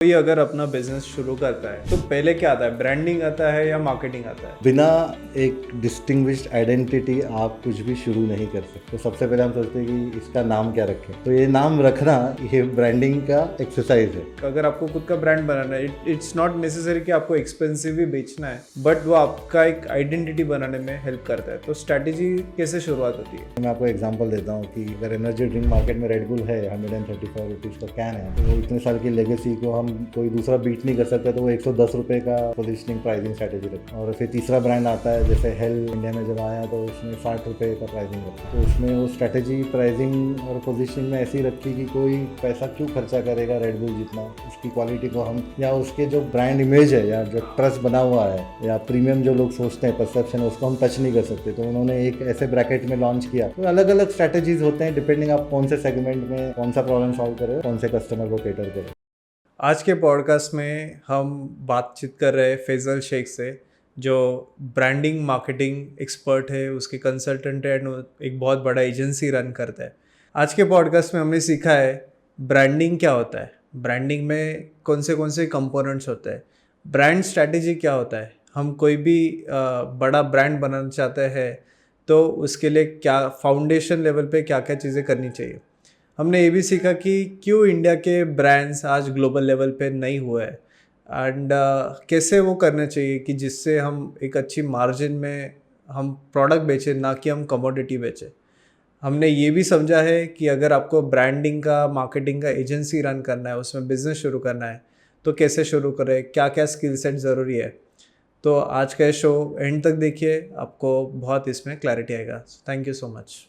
कोई अगर अपना बिजनेस शुरू करता है तो पहले क्या आता है, ब्रांडिंग आता है या मार्केटिंग आता है? बिना एक डिस्टिंग्विश्ड आइडेंटिटी आप कुछ भी शुरू नहीं कर सकते। तो सबसे पहले हम सोचते हैं कि इसका नाम क्या रखें, तो ये नाम रखना ये ब्रांडिंग का एक्सरसाइज है। अगर आपको खुद का ब्रांड बनाना है, इट्स नॉट नेसेसरी कि आपको एक्सपेंसिव ही बेचना है, बट वो आपका एक आइडेंटिटी बनाने में हेल्प करता है। तो स्ट्रैटेजी कैसे शुरुआत होती है? मैं आपको एग्जांपल देता हूँ कि अगर एनर्जी ड्रिंक मार्केट में रेड बुल है, 135 रुपीज़ का कैन है, तो वो इतने साल की लेगेसी को हम कोई दूसरा बीट नहीं कर सकता, तो वो 110 रुपये का पोजिशनिंग प्राइसिंग स्ट्रैटेजी रखता है। और फिर तीसरा ब्रांड आता है, जैसे हेल इंडिया में जब आया तो उसने 60 रुपये का प्राइसिंग रखा। तो उसमें वो स्ट्रैटेजी प्राइसिंग और पोजिशनिंग में ऐसी रखी कि कोई पैसा क्यों खर्चा करेगा रेड बुल जितना, उसकी क्वालिटी को हम या उसके जो ब्रांड इमेज है या जो ट्रस्ट बना हुआ है या प्रीमियम जो लोग सोचते हैं परसेप्शन है, उसको हम टच नहीं कर सकते। तो उन्होंने एक ऐसे ब्रैकेट में लॉन्च किया। तो अलग अलग स्ट्रैटेजीज होते हैं डिपेंडिंग आप कौन से सेगमेंट में कौन सा प्रॉब्लम सॉल्व करें, कौन से कस्टमर को कैटर करें। आज के पॉडकास्ट में हम बातचीत कर रहे हैं फैजल शेख से, जो ब्रांडिंग मार्केटिंग एक्सपर्ट है, उसके कंसल्टेंट है एंड एक बहुत बड़ा एजेंसी रन करता है। आज के पॉडकास्ट में हमने सीखा है ब्रांडिंग क्या होता है, ब्रांडिंग में कौन से कंपोनेंट्स होते हैं, ब्रांड स्ट्रैटेजी क्या होता है, हम कोई भी बड़ा ब्रांड बनाना चाहते हैं तो उसके लिए क्या फाउंडेशन लेवल पे क्या क्या चीज़ें करनी चाहिए। हमने ये भी सीखा कि क्यों इंडिया के ब्रांड्स आज ग्लोबल लेवल पे नहीं हुए हैं एंड कैसे वो करना चाहिए कि जिससे हम एक अच्छी मार्जिन में हम प्रोडक्ट बेचें, ना कि हम कमोडिटी बेचें। हमने ये भी समझा है कि अगर आपको ब्रांडिंग का मार्केटिंग का एजेंसी रन करना है, उसमें बिज़नेस शुरू करना है, तो कैसे शुरू करें, क्या क्या स्किल सेट ज़रूरी है। तो आज का शो एंड तक देखिए, आपको बहुत इसमें क्लैरिटी आएगा। Thank you so much.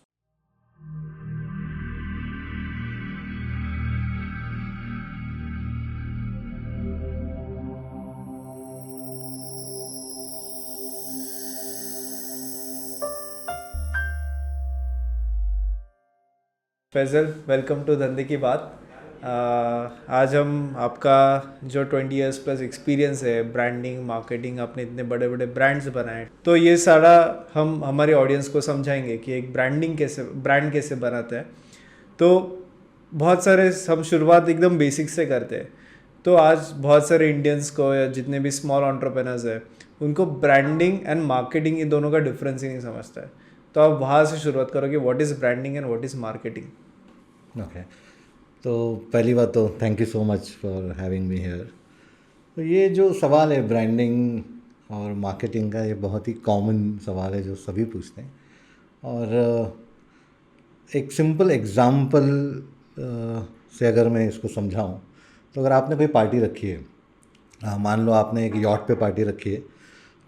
Faisal, welcome to धंधे की बात। आज हम आपका जो 20 इयर्स प्लस एक्सपीरियंस है ब्रांडिंग मार्केटिंग, आपने इतने बड़े बड़े ब्रांड्स बनाए, तो ये सारा हम हमारे ऑडियंस को समझाएंगे कि एक ब्रांड कैसे बनाते हैं। तो बहुत सारे हम शुरुआत एकदम बेसिक से करते हैं। तो आज बहुत सारे इंडियंस को या जितने भी स्मॉल एंटरप्रेन्योर्स हैं, उनको ब्रांडिंग एंड मार्केटिंग इन दोनों का डिफरेंस ही नहीं समझता है। तो आप वहाँ से शुरुआत करो कि what is branding and what is marketing. Okay, तो पहली बात तो thank you so much for having me here. तो ये जो सवाल है ब्रांडिंग और मार्केटिंग का, ये बहुत ही कॉमन सवाल है जो सभी पूछते हैं। और एक सिंपल एग्जांपल से अगर मैं इसको समझाऊं, तो अगर आपने कोई पार्टी रखी है, मान लो आपने एक यॉट पे पार्टी रखी है,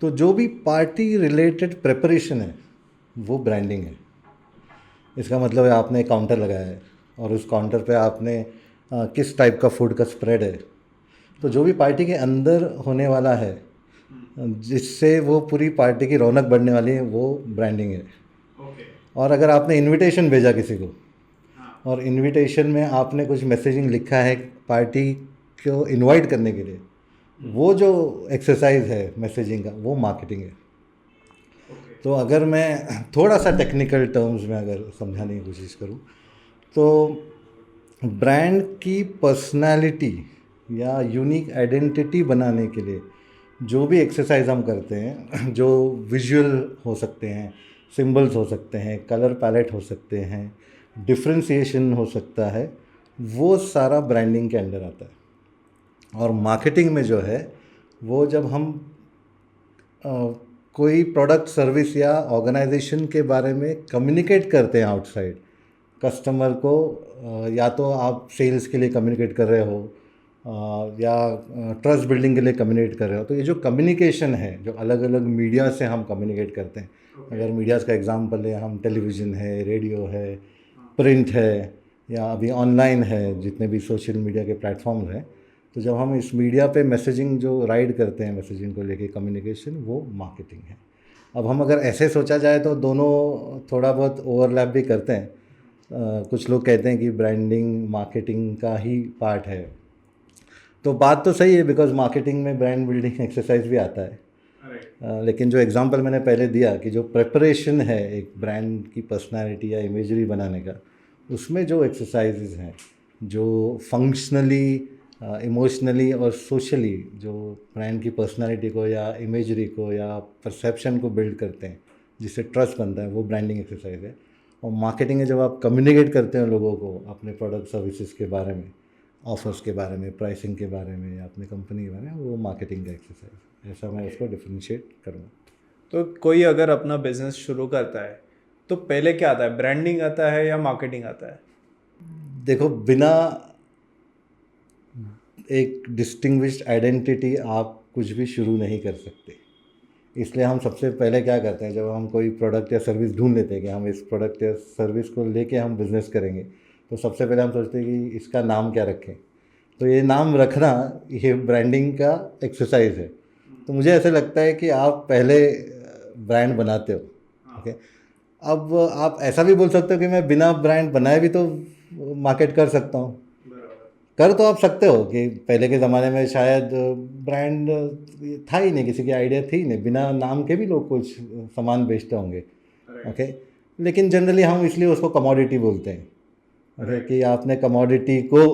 तो जो भी पार्टी रिलेटेड प्रिपरेशन है वो ब्रांडिंग है। इसका मतलब है आपने एक काउंटर लगाया है और उस काउंटर पे आपने किस टाइप का फूड का स्प्रेड है, तो जो भी पार्टी के अंदर होने वाला है जिससे वो पूरी पार्टी की रौनक बढ़ने वाली है, वो ब्रांडिंग है। और अगर आपने इनविटेशन भेजा किसी को और इनविटेशन में आपने कुछ मैसेजिंग लिखा है पार्टी को इनवाइट करने के लिए, वो जो एक्सरसाइज है मैसेजिंग का, वो मार्केटिंग है। तो अगर मैं थोड़ा सा टेक्निकल टर्म्स में अगर समझाने की कोशिश करूँ, तो ब्रांड की पर्सनालिटी या यूनिक आइडेंटिटी बनाने के लिए जो भी एक्सरसाइज हम करते हैं, जो विजुअल हो सकते हैं, सिंबल्स हो सकते हैं, कलर पैलेट हो सकते हैं, डिफ्रेंसिएशन हो सकता है, वो सारा ब्रांडिंग के अंडर आता है। और मार्केटिंग में जो है वो जब हम कोई प्रोडक्ट सर्विस या ऑर्गेनाइजेशन के बारे में कम्युनिकेट करते हैं आउटसाइड कस्टमर को, या तो आप सेल्स के लिए कम्युनिकेट कर रहे हो या ट्रस्ट बिल्डिंग के लिए कम्युनिकेट कर रहे हो, तो ये जो कम्युनिकेशन है जो अलग अलग मीडिया से हम कम्युनिकेट करते हैं, अगर मीडियाज़ का एग्जांपल है, हम टेलीविज़न है, रेडियो है, प्रिंट है, या अभी ऑनलाइन है, जितने भी सोशल मीडिया के प्लेटफॉर्म हैं, तो जब हम इस मीडिया पे मैसेजिंग जो राइड करते हैं, मैसेजिंग को लेके कम्युनिकेशन, वो मार्केटिंग है। अब हम अगर ऐसे सोचा जाए तो दोनों थोड़ा बहुत ओवरलैप भी करते हैं। कुछ लोग कहते हैं कि ब्रांडिंग मार्केटिंग का ही पार्ट है, तो बात तो सही है, बिकॉज मार्केटिंग में ब्रांड बिल्डिंग एक्सरसाइज भी आता है। लेकिन जो एग्जांपल मैंने पहले दिया कि जो प्रिपरेशन है एक ब्रांड की पर्सनालिटी या इमेजरी बनाने का, उसमें जो एक्सरसाइजेज हैं, जो फंक्शनली इमोशनली और सोशली जो ब्रांड की पर्सनालिटी को या इमेजरी को या परसेप्शन को बिल्ड करते हैं, जिससे ट्रस्ट बनता है, वो ब्रांडिंग एक्सरसाइज है। और मार्केटिंग है जब आप कम्युनिकेट करते हैं लोगों को अपने प्रोडक्ट सर्विसेज के बारे में, ऑफर्स के बारे में, प्राइसिंग के बारे में या अपनी कंपनी के बारे में, वो मार्केटिंग का एक्सरसाइज, ऐसा मैं उसको डिफरेंशिएट करूँगा। तो कोई अगर अपना बिजनेस शुरू करता है तो पहले क्या आता है, ब्रांडिंग आता है या मार्केटिंग आता है? देखो, बिना एक डिस्टिंग्विश्ड आइडेंटिटी आप कुछ भी शुरू नहीं कर सकते। इसलिए हम सबसे पहले क्या करते हैं, जब हम कोई प्रोडक्ट या सर्विस ढूंढ लेते हैं कि हम इस प्रोडक्ट या सर्विस को लेके हम बिज़नेस करेंगे, तो सबसे पहले हम सोचते हैं कि इसका नाम क्या रखें। तो ये नाम रखना, ये ब्रांडिंग का एक्सरसाइज है। तो मुझे ऐसे लगता है कि आप पहले ब्रांड बनाते हो, ओके। अब आप ऐसा भी बोल सकते हो कि मैं बिना ब्रांड बनाए भी तो मार्केट कर सकता हूँ। कर तो आप सकते हो कि पहले के ज़माने में शायद ब्रांड था ही नहीं, किसी की आइडिया थी ही नहीं, बिना नाम के भी लोग कुछ सामान बेचते होंगे, ओके। लेकिन जनरली हम इसलिए उसको कमोडिटी बोलते हैं, ओके, कि आपने कमोडिटी को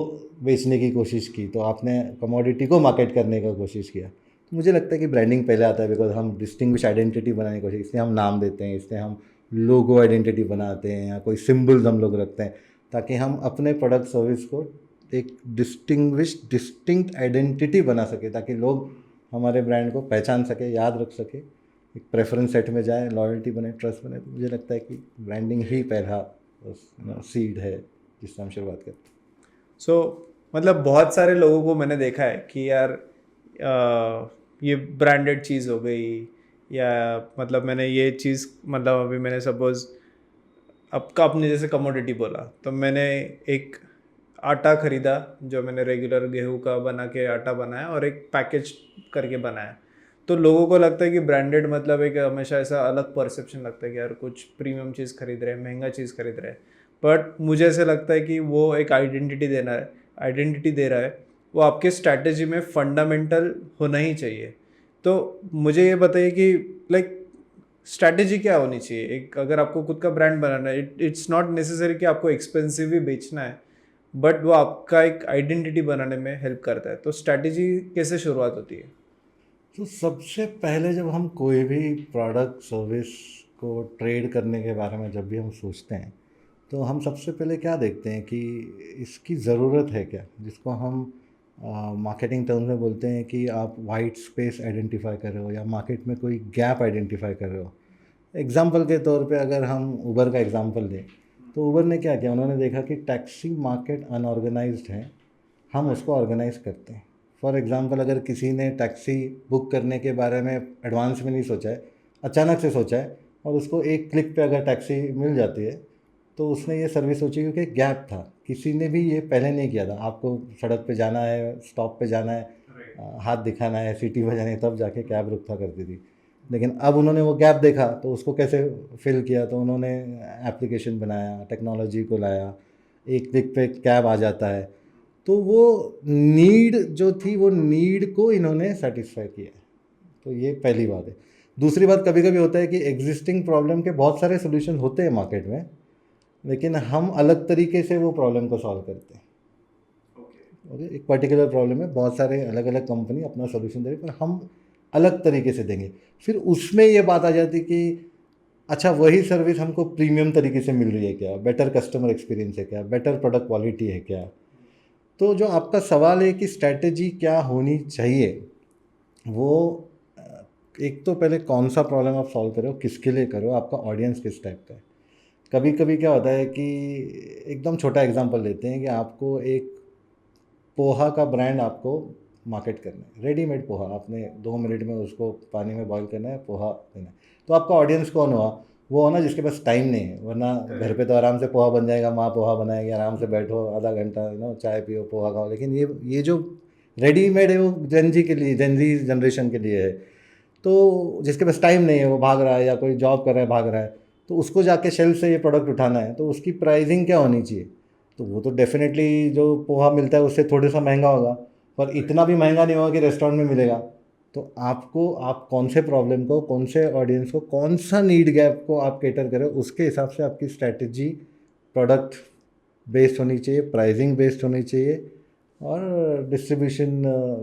बेचने की कोशिश की, तो आपने कमोडिटी को मार्केट करने का कोशिश किया। तो मुझे लगता है कि ब्रांडिंग पहले आता है, बिकॉज हम डिस्टिंग्विश आइडेंटिटी बनाने की कोशिश, इसलिए हम नाम देते हैं, इसलिए हम लोगो आइडेंटिटी बनाते हैं या कोई सिंबल्स हम लोग रखते हैं, ताकि हम अपने प्रोडक्ट सर्विस को एक डिस्टिंक्ट आइडेंटिटी बना सके, ताकि लोग हमारे ब्रांड को पहचान सके, याद रख सके, एक प्रेफरेंस सेट में जाए, लॉयल्टी बने, ट्रस्ट बने। तो मुझे लगता है कि ब्रांडिंग ही पहला सीड है जिससे हम शुरुआत करते हैं। सो मतलब बहुत सारे लोगों को मैंने देखा है कि यार ये ब्रांडेड चीज़ हो गई, या मतलब मैंने ये चीज़, मतलब अभी मैंने सपोज़ आपने जैसे कमोडिटी बोला, तो मैंने एक आटा ख़रीदा जो मैंने रेगुलर गेहूं का बना के आटा बनाया और एक पैकेज करके बनाया। तो लोगों को लगता है कि ब्रांडेड मतलब एक हमेशा ऐसा अलग परसेप्शन लगता है कि यार कुछ प्रीमियम चीज़ खरीद रहे हैं, महंगा चीज़ खरीद रहे हैं। बट मुझे ऐसा लगता है कि वो एक आइडेंटिटी दे रहा है, वो आपके स्ट्रैटेजी में फंडामेंटल होना ही चाहिए। तो मुझे ये बताइए कि लाइक स्ट्रैटेजी क्या होनी चाहिए एक, अगर आपको खुद का ब्रांड बनाना है। इट्स नॉट नेसेसरी कि आपको एक्सपेंसिव ही बेचना है, बट वो आपका एक आइडेंटिटी बनाने में हेल्प करता है। तो स्ट्रैटेजी कैसे शुरुआत होती है? तो सबसे पहले जब हम कोई भी प्रोडक्ट सर्विस को ट्रेड करने के बारे में जब भी हम सोचते हैं, तो हम सबसे पहले क्या देखते हैं कि इसकी ज़रूरत है क्या, जिसको हम मार्केटिंग टर्म्स में बोलते हैं कि आप वाइट स्पेस आइडेंटिफाई कर रहे हो या मार्केट में कोई गैप आइडेंटिफाई कर रहे हो। एग्जांपल के तौर पे अगर हम उबर का एग्जांपल दें, तो उबर ने क्या किया, उन्होंने देखा कि टैक्सी मार्केट अनऑर्गेनाइज्ड है, हम उसको ऑर्गेनाइज करते हैं। फॉर एग्जांपल, अगर किसी ने टैक्सी बुक करने के बारे में एडवांस में नहीं सोचा है, अचानक से सोचा है, और उसको एक क्लिक पे अगर टैक्सी मिल जाती है, तो उसने ये सर्विस सोची क्योंकि गैप था, किसी ने भी ये पहले नहीं किया था। आपको सड़क पे जाना है, स्टॉप पे जाना है, हाथ दिखाना है, सीटी बजानी है, तब जाके कैब रुकता करती थी। लेकिन अब उन्होंने वो गैप देखा, तो उसको कैसे फिल किया, तो उन्होंने एप्लीकेशन बनाया, टेक्नोलॉजी को लाया, एक क्लिक पे कैब आ जाता है। तो वो नीड जो थी, वो नीड को इन्होंने सेटिस्फाई किया। तो ये पहली बात है। दूसरी बात, कभी कभी होता है कि एग्जिस्टिंग प्रॉब्लम के बहुत सारे सोल्यूशन होते हैं मार्केट में, लेकिन हम अलग तरीके से वो प्रॉब्लम को सॉल्व करते हैं। ओके, एक पर्टिकुलर प्रॉब्लम में बहुत सारे अलग अलग कंपनी अपना सोल्यूशन देंगे, पर हम अलग तरीके से देंगे। फिर उसमें ये बात आ जाती कि अच्छा, वही सर्विस हमको प्रीमियम तरीके से मिल रही है क्या, बेटर कस्टमर एक्सपीरियंस है क्या, बेटर प्रोडक्ट क्वालिटी है क्या। तो जो आपका सवाल है कि स्ट्रैटेजी क्या होनी चाहिए, वो एक तो पहले कौन सा प्रॉब्लम आप सॉल्व करो, किसके लिए करो, आपका ऑडियंस किस टाइप का है। कभी कभी क्या होता है कि एकदम छोटा एग्जांपल लेते हैं कि आपको एक पोहा का ब्रांड आपको मार्केट करना है, रेडीमेड पोहा, आपने 2 मिनट में उसको पानी में बॉईल करना है, पोहा देना है। तो आपका ऑडियंस कौन हुआ, वो हो ना जिसके पास टाइम नहीं है, वरना घर पे तो आराम से पोहा बन जाएगा, माँ पोहा बनाएगी, आराम से बैठो आधा घंटा, चाय पियो, पोहा खाओ। लेकिन ये जो रेडीमेड है, वो जेनजी के लिए, जेनजी जनरेशन के लिए है। तो जिसके पास टाइम नहीं है, वो भाग रहा है या कोई जॉब कर रहा है, भाग रहा है, तो उसको जाके शेल्फ से ये प्रोडक्ट उठाना है, तो उसकी प्राइसिंग क्या होनी चाहिए। तो वो तो डेफिनेटली जो पोहा मिलता है उससे थोड़ा सा महंगा होगा, पर इतना भी महंगा नहीं होगा कि रेस्टोरेंट में मिलेगा। तो आप कौन से प्रॉब्लम को, कौन से ऑडियंस को, कौन सा नीड गैप को आप कैटर करें, उसके हिसाब से आपकी स्ट्रैटेजी प्रोडक्ट बेस्ड होनी चाहिए, प्राइसिंग बेस्ड होनी चाहिए, और डिस्ट्रीब्यूशन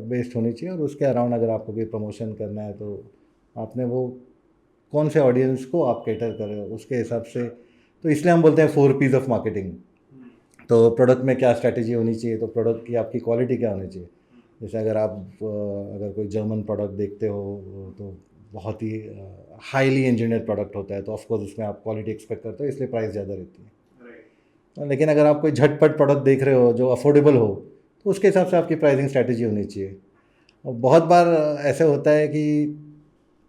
बेस्ड होनी चाहिए, और उसके अराउंड अगर आपको कोई प्रमोशन करना है तो आपने वो कौन से ऑडियंस को आप कैटर कर रहे हो उसके हिसाब से। तो इसलिए हम बोलते हैं 4 P's ऑफ मार्केटिंग। तो प्रोडक्ट में क्या स्ट्रैटेजी होनी चाहिए, तो प्रोडक्ट की आपकी क्वालिटी क्या होनी चाहिए। जैसे अगर आप अगर कोई जर्मन प्रोडक्ट देखते हो तो बहुत ही हाईली इंजीनियर प्रोडक्ट होता है, तो ऑफकोर्स उसमें आप क्वालिटी एक्सपेक्ट करते हो, इसलिए प्राइस ज़्यादा रहती है। लेकिन अगर आप कोई झटपट प्रोडक्ट देख रहे हो जो अफोर्डेबल हो, तो उसके हिसाब से आपकी प्राइसिंग स्ट्रैटेजी होनी चाहिए। और बहुत बार ऐसे होता है कि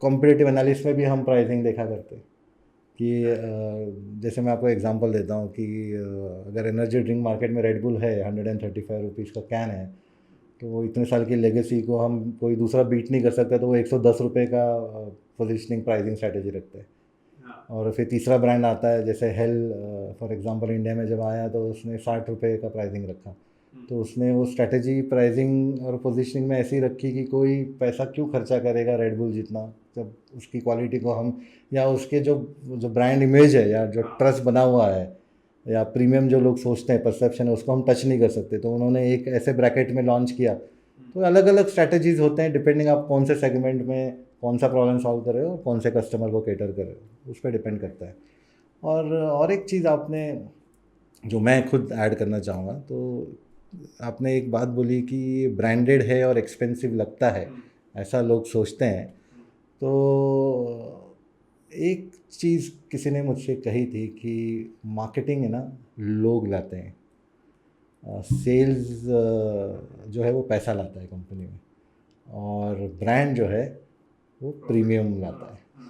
कॉम्पिटिटिव एनालिसिस में भी हम प्राइसिंग देखा करते हैं कि जैसे मैं आपको एग्जांपल देता हूँ कि अगर एनर्जी ड्रिंक मार्केट में रेड बुल है, 135 रुपीज़ का कैन है, तो वो इतने साल की लेगेसी को हम कोई दूसरा बीट नहीं कर सकता, तो वो 110 रुपये का पोजिशनिंग प्राइसिंग स्ट्रैटेजी रखते हैं। और फिर तीसरा ब्रांड आता है जैसे हेल, फॉर एग्जांपल इंडिया में जब आया तो उसने 60 रुपये का प्राइसिंग रखा। तो उसने वो स्ट्रैटेजी प्राइसिंग और पोजीशनिंग में ऐसी रखी कि कोई पैसा क्यों खर्चा करेगा रेड बुल जितना, जब उसकी क्वालिटी को हम, या उसके जो जो ब्रांड इमेज है या जो ट्रस्ट बना हुआ है या प्रीमियम जो लोग सोचते हैं परसेप्शन है, उसको हम टच नहीं कर सकते। तो उन्होंने एक ऐसे ब्रैकेट में लॉन्च किया। तो अलग अलग स्ट्रैटेजीज होते हैं डिपेंडिंग आप कौन से सेगमेंट में कौन सा प्रॉब्लम सॉल्व कर रहे हो, कौन से कस्टमर को कैटर कर रहे हो, उस पर डिपेंड करता है। और एक चीज़ आपने जो मैं खुद ऐड करना चाहूँगा, तो आपने एक बात बोली कि ब्रांडेड है और एक्सपेंसिव लगता है, ऐसा लोग सोचते हैं। तो एक चीज़ किसी ने मुझसे कही थी कि मार्केटिंग है ना, लोग लाते हैं, सेल्स जो है वो पैसा लाता है कंपनी में, और ब्रांड जो है वो प्रीमियम लाता है।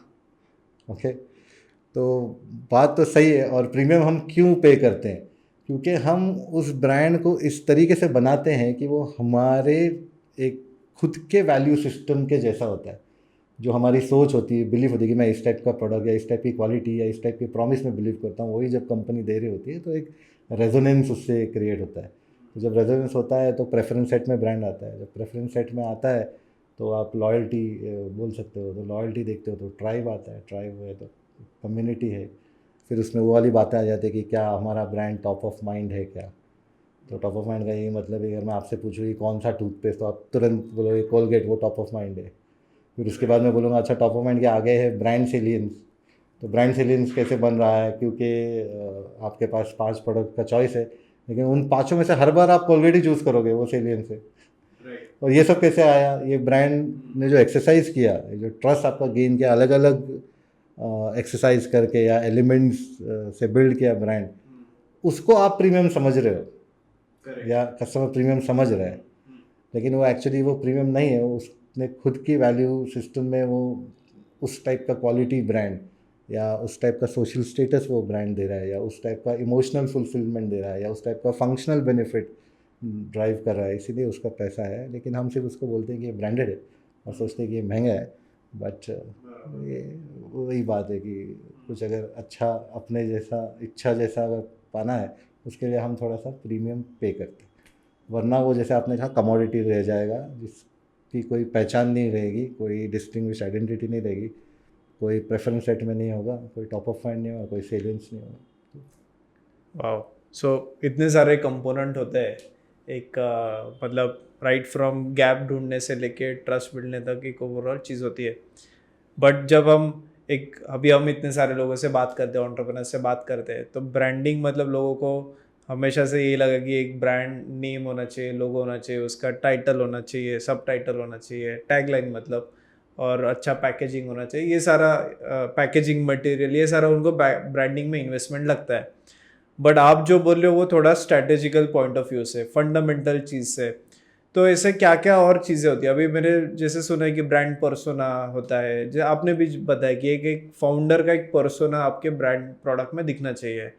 ओके, तो बात तो सही है। और प्रीमियम हम क्यों पे करते हैं, क्योंकि हम उस ब्रांड को इस तरीके से बनाते हैं कि वो हमारे एक खुद के वैल्यू सिस्टम के जैसा होता है। जो हमारी सोच होती है, बिलीव होती है कि मैं इस टाइप का प्रोडक्ट या इस टाइप की क्वालिटी या इस टाइप की प्रॉमिस में बिलीव करता हूँ, वही जब कंपनी दे रही होती है तो एक रेजोनेंस उससे क्रिएट होता है। तो जब रेजोनेंस होता है तो प्रेफरेंस सेट में ब्रांड आता है। जब प्रेफरेंस सेट में आता है तो आप लॉयल्टी बोल सकते हो, तो लॉयल्टी देखते हो तो ट्राइब आता है, ट्राइब है तो कम्युनिटी है। फिर उसमें वो वाली बातें आ जाती है कि क्या हमारा ब्रांड टॉप ऑफ माइंड है क्या। तो टॉप ऑफ माइंड का यही मतलब है, अगर मैं आपसे पूछूँ कि कौन सा टूथपेस्ट, तो आप तुरंत बोलोगे कोलगेट, वो टॉप ऑफ माइंड है। फिर उसके बाद मैं बोलूँगा अच्छा टॉप ऑफ माइंड के आगे है ब्रांड सेलियंस। तो ब्रांड सेलियंस कैसे बन रहा है, क्योंकि आपके पास 5 प्रोडक्ट का चॉइस है, लेकिन उन पाँचों में से हर बार आप कोलगेट ही चूज़ करोगे, वो सेलियंस है। और ये सब कैसे आया, ये ब्रांड ने जो एक्सरसाइज किया, जो ट्रस्ट आपका गेन किया, अलग अलग एक्सरसाइज करके या एलिमेंट्स से बिल्ड किया ब्रांड, उसको आप प्रीमियम समझ रहे हो या कस्टमर प्रीमियम समझ रहा है। लेकिन वो एक्चुअली वो प्रीमियम नहीं है, वो उसने खुद की वैल्यू सिस्टम में वो उस टाइप का क्वालिटी ब्रांड या उस टाइप का सोशल स्टेटस वो ब्रांड दे रहा है, या उस टाइप का इमोशनल फुलफिलमेंट दे रहा है, या उस टाइप का फंक्शनल बेनिफिट ड्राइव कर रहा है, इसीलिए उसका पैसा है। लेकिन हम सिर्फ उसको बोलते हैं कि ये ब्रांडेड है और सोचते हैं कि ये महंगा है। बट ये वही बात है कि कुछ अगर अच्छा अपने जैसा इच्छा जैसा अगर पाना है, उसके लिए हम थोड़ा सा प्रीमियम पे करते हैं। वरना वो जैसे आपने कहा कमोडिटी रह जाएगा, जिसकी कोई पहचान नहीं रहेगी, कोई डिस्टिंग्विश आइडेंटिटी नहीं रहेगी, कोई प्रेफरेंस सेट में नहीं होगा, कोई टॉप ऑफ माइंड नहीं होगा, कोई सेलियंस नहीं होगा। वाओ, सो इतने सारे कंपोनेंट होते हैं एक मतलब राइट फ्रॉम गैप ढूंढने से लेके ट्रस्ट मिलने तक एक ओवरऑल चीज़ होती है। बट जब हम एक अभी हम इतने सारे लोगों से बात करते हैं, एंटरप्रेन्योर से बात करते हैं, तो ब्रांडिंग मतलब लोगों को हमेशा से यही लगा कि एक ब्रांड नेम होना चाहिए, लोगो होना चाहिए, उसका टाइटल होना चाहिए, सब टाइटल होना चाहिए, टैगलाइन मतलब, और अच्छा पैकेजिंग होना चाहिए। ये सारा पैकेजिंग मटेरियल, ये सारा उनको ब्रांडिंग में इन्वेस्टमेंट लगता है। बट आप जो बोल रहे हो वो थोड़ा स्ट्रैटेजिकल पॉइंट ऑफ व्यू से, फंडामेंटल चीज़ से। तो ऐसे क्या क्या और चीज़ें होती है? अभी मैंने जैसे सुना है कि ब्रांड पर्सोना होता है, जो आपने भी बताया कि एक फाउंडर का एक पर्सोना आपके ब्रांड प्रोडक्ट में दिखना चाहिए।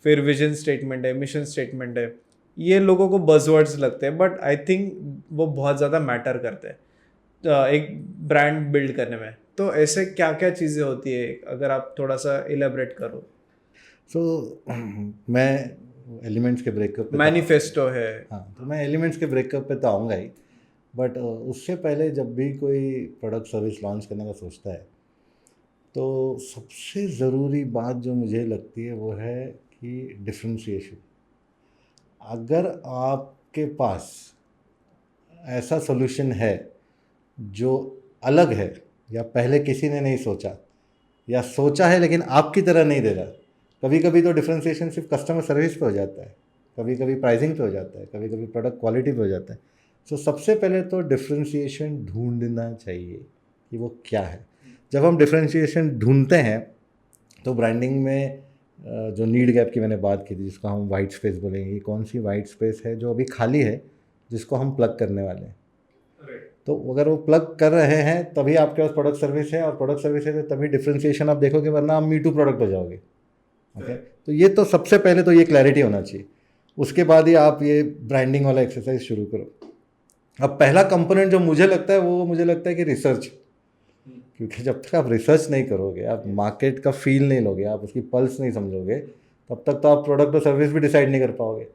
फिर विजन स्टेटमेंट है, मिशन स्टेटमेंट है। ये लोगों को बज़वर्ड्स लगते हैं, बट आई थिंक वो बहुत ज़्यादा मैटर करते हैं एक ब्रांड बिल्ड करने में। तो ऐसे क्या क्या चीज़ें होती है, अगर आप थोड़ा सा इलेबरेट करो। सो मैं एलिमेंट्स के ब्रेकअप पे मैनिफेस्टो है। हाँ, तो मैं एलिमेंट्स के ब्रेकअप पे तो आऊँगा ही। बट उससे पहले जब भी कोई प्रोडक्ट सर्विस लॉन्च करने का सोचता है, तो सबसे ज़रूरी बात जो मुझे लगती है वो है कि डिफ्रेंशिएशन। अगर आपके पास ऐसा सॉल्यूशन है जो अलग है या पहले किसी ने नहीं सोचा, या सोचा है लेकिन आपकी तरह नहीं दे रहा। कभी कभी तो डिफ्रेंसिएशन सिर्फ कस्टमर सर्विस पे हो जाता है, कभी कभी प्राइसिंग पे हो जाता है, कभी कभी प्रोडक्ट क्वालिटी पे हो जाता है। सो सबसे पहले तो डिफ्रेंसिएशन ढूंढना चाहिए कि वो क्या है। जब हम डिफ्रेंसिएशन ढूंढते हैं तो ब्रांडिंग में जो नीड गैप की मैंने बात की थी, जिसको हम वाइट स्पेस बोलेंगे, ये कौन सी वाइट स्पेस है जो अभी खाली है, जिसको हम प्लग करने वाले हैं। तो अगर वो प्लग कर रहे हैं तभी आपके पास प्रोडक्ट सर्विस है, और प्रोडक्ट सर्विस है तो तभी डिफ्रेंसिएशन आप देखोगे, वरना आप मी टू प्रोडक्ट हो जाओगे। ओके, तो ये तो सबसे पहले तो ये क्लैरिटी होना चाहिए, उसके बाद ही आप ये ब्रांडिंग वाला एक्सरसाइज शुरू करो। अब पहला कंपोनेंट जो मुझे लगता है, वो मुझे लगता है कि रिसर्च, क्योंकि जब तक आप रिसर्च नहीं करोगे, आप मार्केट का फील नहीं लोगे, आप उसकी पल्स नहीं समझोगे, तब तक तो आप प्रोडक्ट और सर्विस भी डिसाइड नहीं कर पाओगे।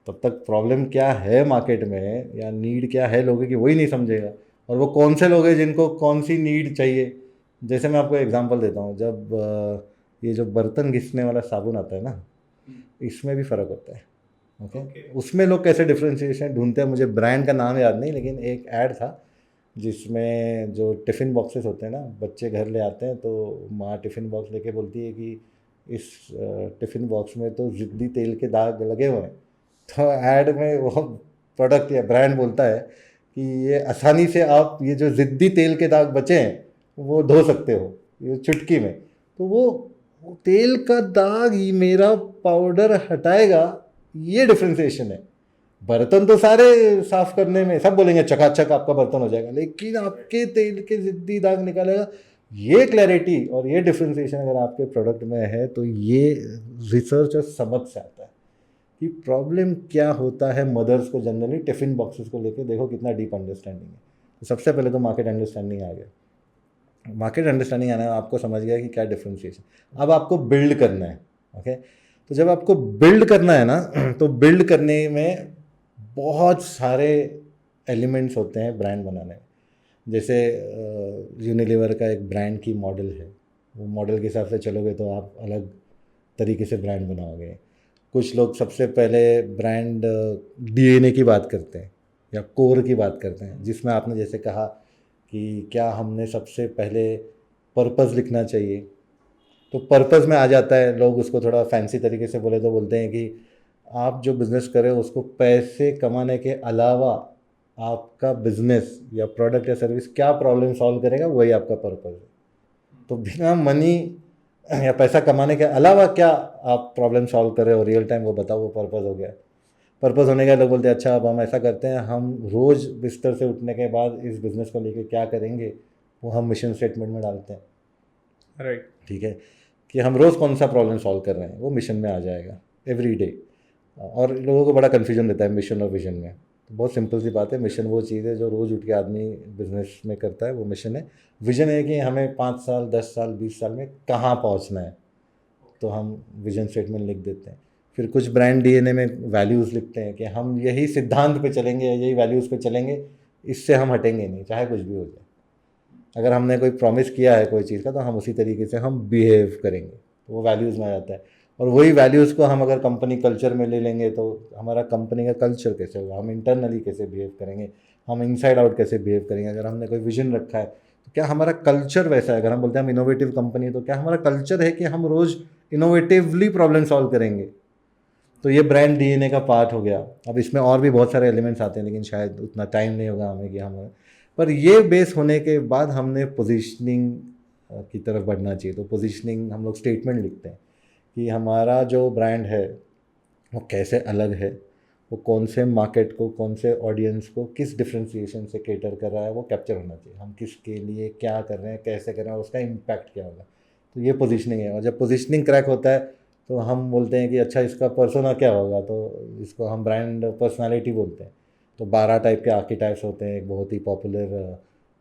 तब तक प्रॉब्लम क्या है मार्केट में या नीड क्या है लोगों की, वही नहीं समझेगा। और वो कौन से लोग हैं जिनको कौन सी नीड चाहिए। जैसे मैं आपको एग्जांपल देता हूँ, जब ये जो बर्तन घिसने वाला साबुन आता है ना, इसमें भी फ़र्क होता है। ओके, उसमें लोग कैसे डिफ्रेंशिएशन ढूंढते हैं, मुझे ब्रांड का नाम याद नहीं, लेकिन एक ऐड था जिसमें जो टिफ़िन बॉक्सेस होते हैं ना, बच्चे घर ले आते हैं तो माँ टिफ़िन बॉक्स लेके बोलती है कि इस टिफ़िन बॉक्स में तो ज़िद्दी तेल के दाग लगे हुए हैं। तो ऐड में वो प्रोडक्ट या ब्रांड बोलता है कि ये आसानी से आप ये जो ज़िद्दी तेल के दाग बचे हैं वो धो सकते हो ये चुटकी में। तो वो तेल का दाग ही मेरा पाउडर हटाएगा, ये डिफ्रेंसिएशन है। बर्तन तो सारे साफ करने में सब बोलेंगे चकाचक आपका बर्तन हो जाएगा, लेकिन आपके तेल के ज़िद्दी दाग निकालेगा। ये क्लैरिटी और ये डिफ्रेंसिएशन अगर आपके प्रोडक्ट में है तो ये रिसर्च और समझ से आता है कि प्रॉब्लम क्या होता है। मदर्स को जनरली टिफ़िन बॉक्सेस को लेके देखो कितना डीप अंडरस्टैंडिंग है। तो सबसे पहले तो मार्केट अंडरस्टैंडिंग आ गया। मार्केट अंडरस्टैंडिंग आना है, आपको समझ गया कि क्या डिफ्रेंसिएशन। अब आपको बिल्ड करना है। ओके, तो जब आपको बिल्ड करना है ना, तो बिल्ड करने में बहुत सारे एलिमेंट्स होते हैं ब्रांड बनाने में। जैसे यूनिलीवर का एक ब्रांड की मॉडल है, वो मॉडल के हिसाब से चलोगे तो आप अलग तरीके से ब्रांड बनाओगे। कुछ लोग सबसे पहले ब्रांड डीएनए की बात करते हैं या कोर की बात करते हैं, जिसमें आपने जैसे कहा कि क्या हमने सबसे पहले पर्पस लिखना चाहिए। तो पर्पस में आ जाता है, लोग उसको थोड़ा फैंसी तरीके से बोले तो बोलते हैं कि आप जो बिज़नेस करें उसको पैसे कमाने के अलावा आपका बिज़नेस या प्रोडक्ट या सर्विस क्या प्रॉब्लम सॉल्व करेगा, वही आपका पर्पस है। तो बिना मनी या पैसा कमाने के अलावा क्या आप प्रॉब्लम सॉल्व कर रहे हो रियल टाइम, वो बताओ, वो पर्पस हो गया। पर्पस होने के लोग बोलते हैं अच्छा अब हम ऐसा करते हैं, हम रोज़ बिस्तर से उठने के बाद इस बिज़नेस को लेके क्या करेंगे, वो हम मिशन स्टेटमेंट में डालते हैं। राइट, ठीक है, कि हम रोज़ कौन सा प्रॉब्लम सॉल्व कर रहे हैं, वो मिशन में आ जाएगा एवरी डे। और लोगों को बड़ा कन्फ्यूजन रहता है मिशन और विजन में। तो बहुत सिंपल सी बात है, मिशन वो चीज़ है जो रोज़ उठ के आदमी बिजनेस में करता है, वो मिशन है। विजन है कि हमें 5 साल 10 साल 20 साल में कहाँ पहुँचना है, तो हम विजन स्टेटमेंट लिख देते हैं। फिर कुछ ब्रांड डीएनए में वैल्यूज़ लिखते हैं कि हम यही सिद्धांत पे चलेंगे, यही वैल्यूज़ पे चलेंगे, इससे हम हटेंगे नहीं, चाहे कुछ भी हो जाए। अगर हमने कोई प्रॉमिस किया है कोई चीज़ का, तो हम उसी तरीके से हम बिहेव करेंगे, तो वो वैल्यूज़ में आ जाता है। और वही वैल्यूज़ को हम अगर कंपनी कल्चर में ले लेंगे तो हमारा कंपनी का कल्चर कैसे होगा, हम इंटरनली कैसे बिहेव करेंगे, हम इनसाइड आउट कैसे बिहेव करेंगे। अगर हमने कोई विजन रखा है तो क्या हमारा कल्चर वैसा है। अगर हम बोलते हैं हम इनोवेटिव कंपनी है, तो क्या हमारा कल्चर है कि हम रोज़ इनोवेटिवली प्रॉब्लम सॉल्व करेंगे। तो ये ब्रांड डीएनए का पार्ट हो गया। अब इसमें और भी बहुत सारे एलिमेंट्स आते हैं, लेकिन शायद उतना टाइम नहीं होगा हमें कि हम, पर ये बेस होने के बाद हमने पोजीशनिंग की तरफ बढ़ना चाहिए। तो पोजीशनिंग हम लोग स्टेटमेंट लिखते हैं कि हमारा जो ब्रांड है वो कैसे अलग है, वो कौन से मार्केट को, कौन से ऑडियंस को, किस डिफ्रेंसिएशन से केटर कर रहा है, वो कैप्चर होना चाहिए। हम किसके लिए क्या कर रहे हैं, कैसे कर रहे हैं, और उसका इम्पैक्ट क्या होगा। तो ये पोजीशनिंग है। और जब पोजीशनिंग क्रैक होता है तो हम बोलते हैं कि अच्छा इसका पर्सोना क्या होगा, तो इसको हम ब्रांड पर्सनालिटी बोलते हैं। तो 12 टाइप के आर्कीटाइप्स होते हैं। एक बहुत ही popular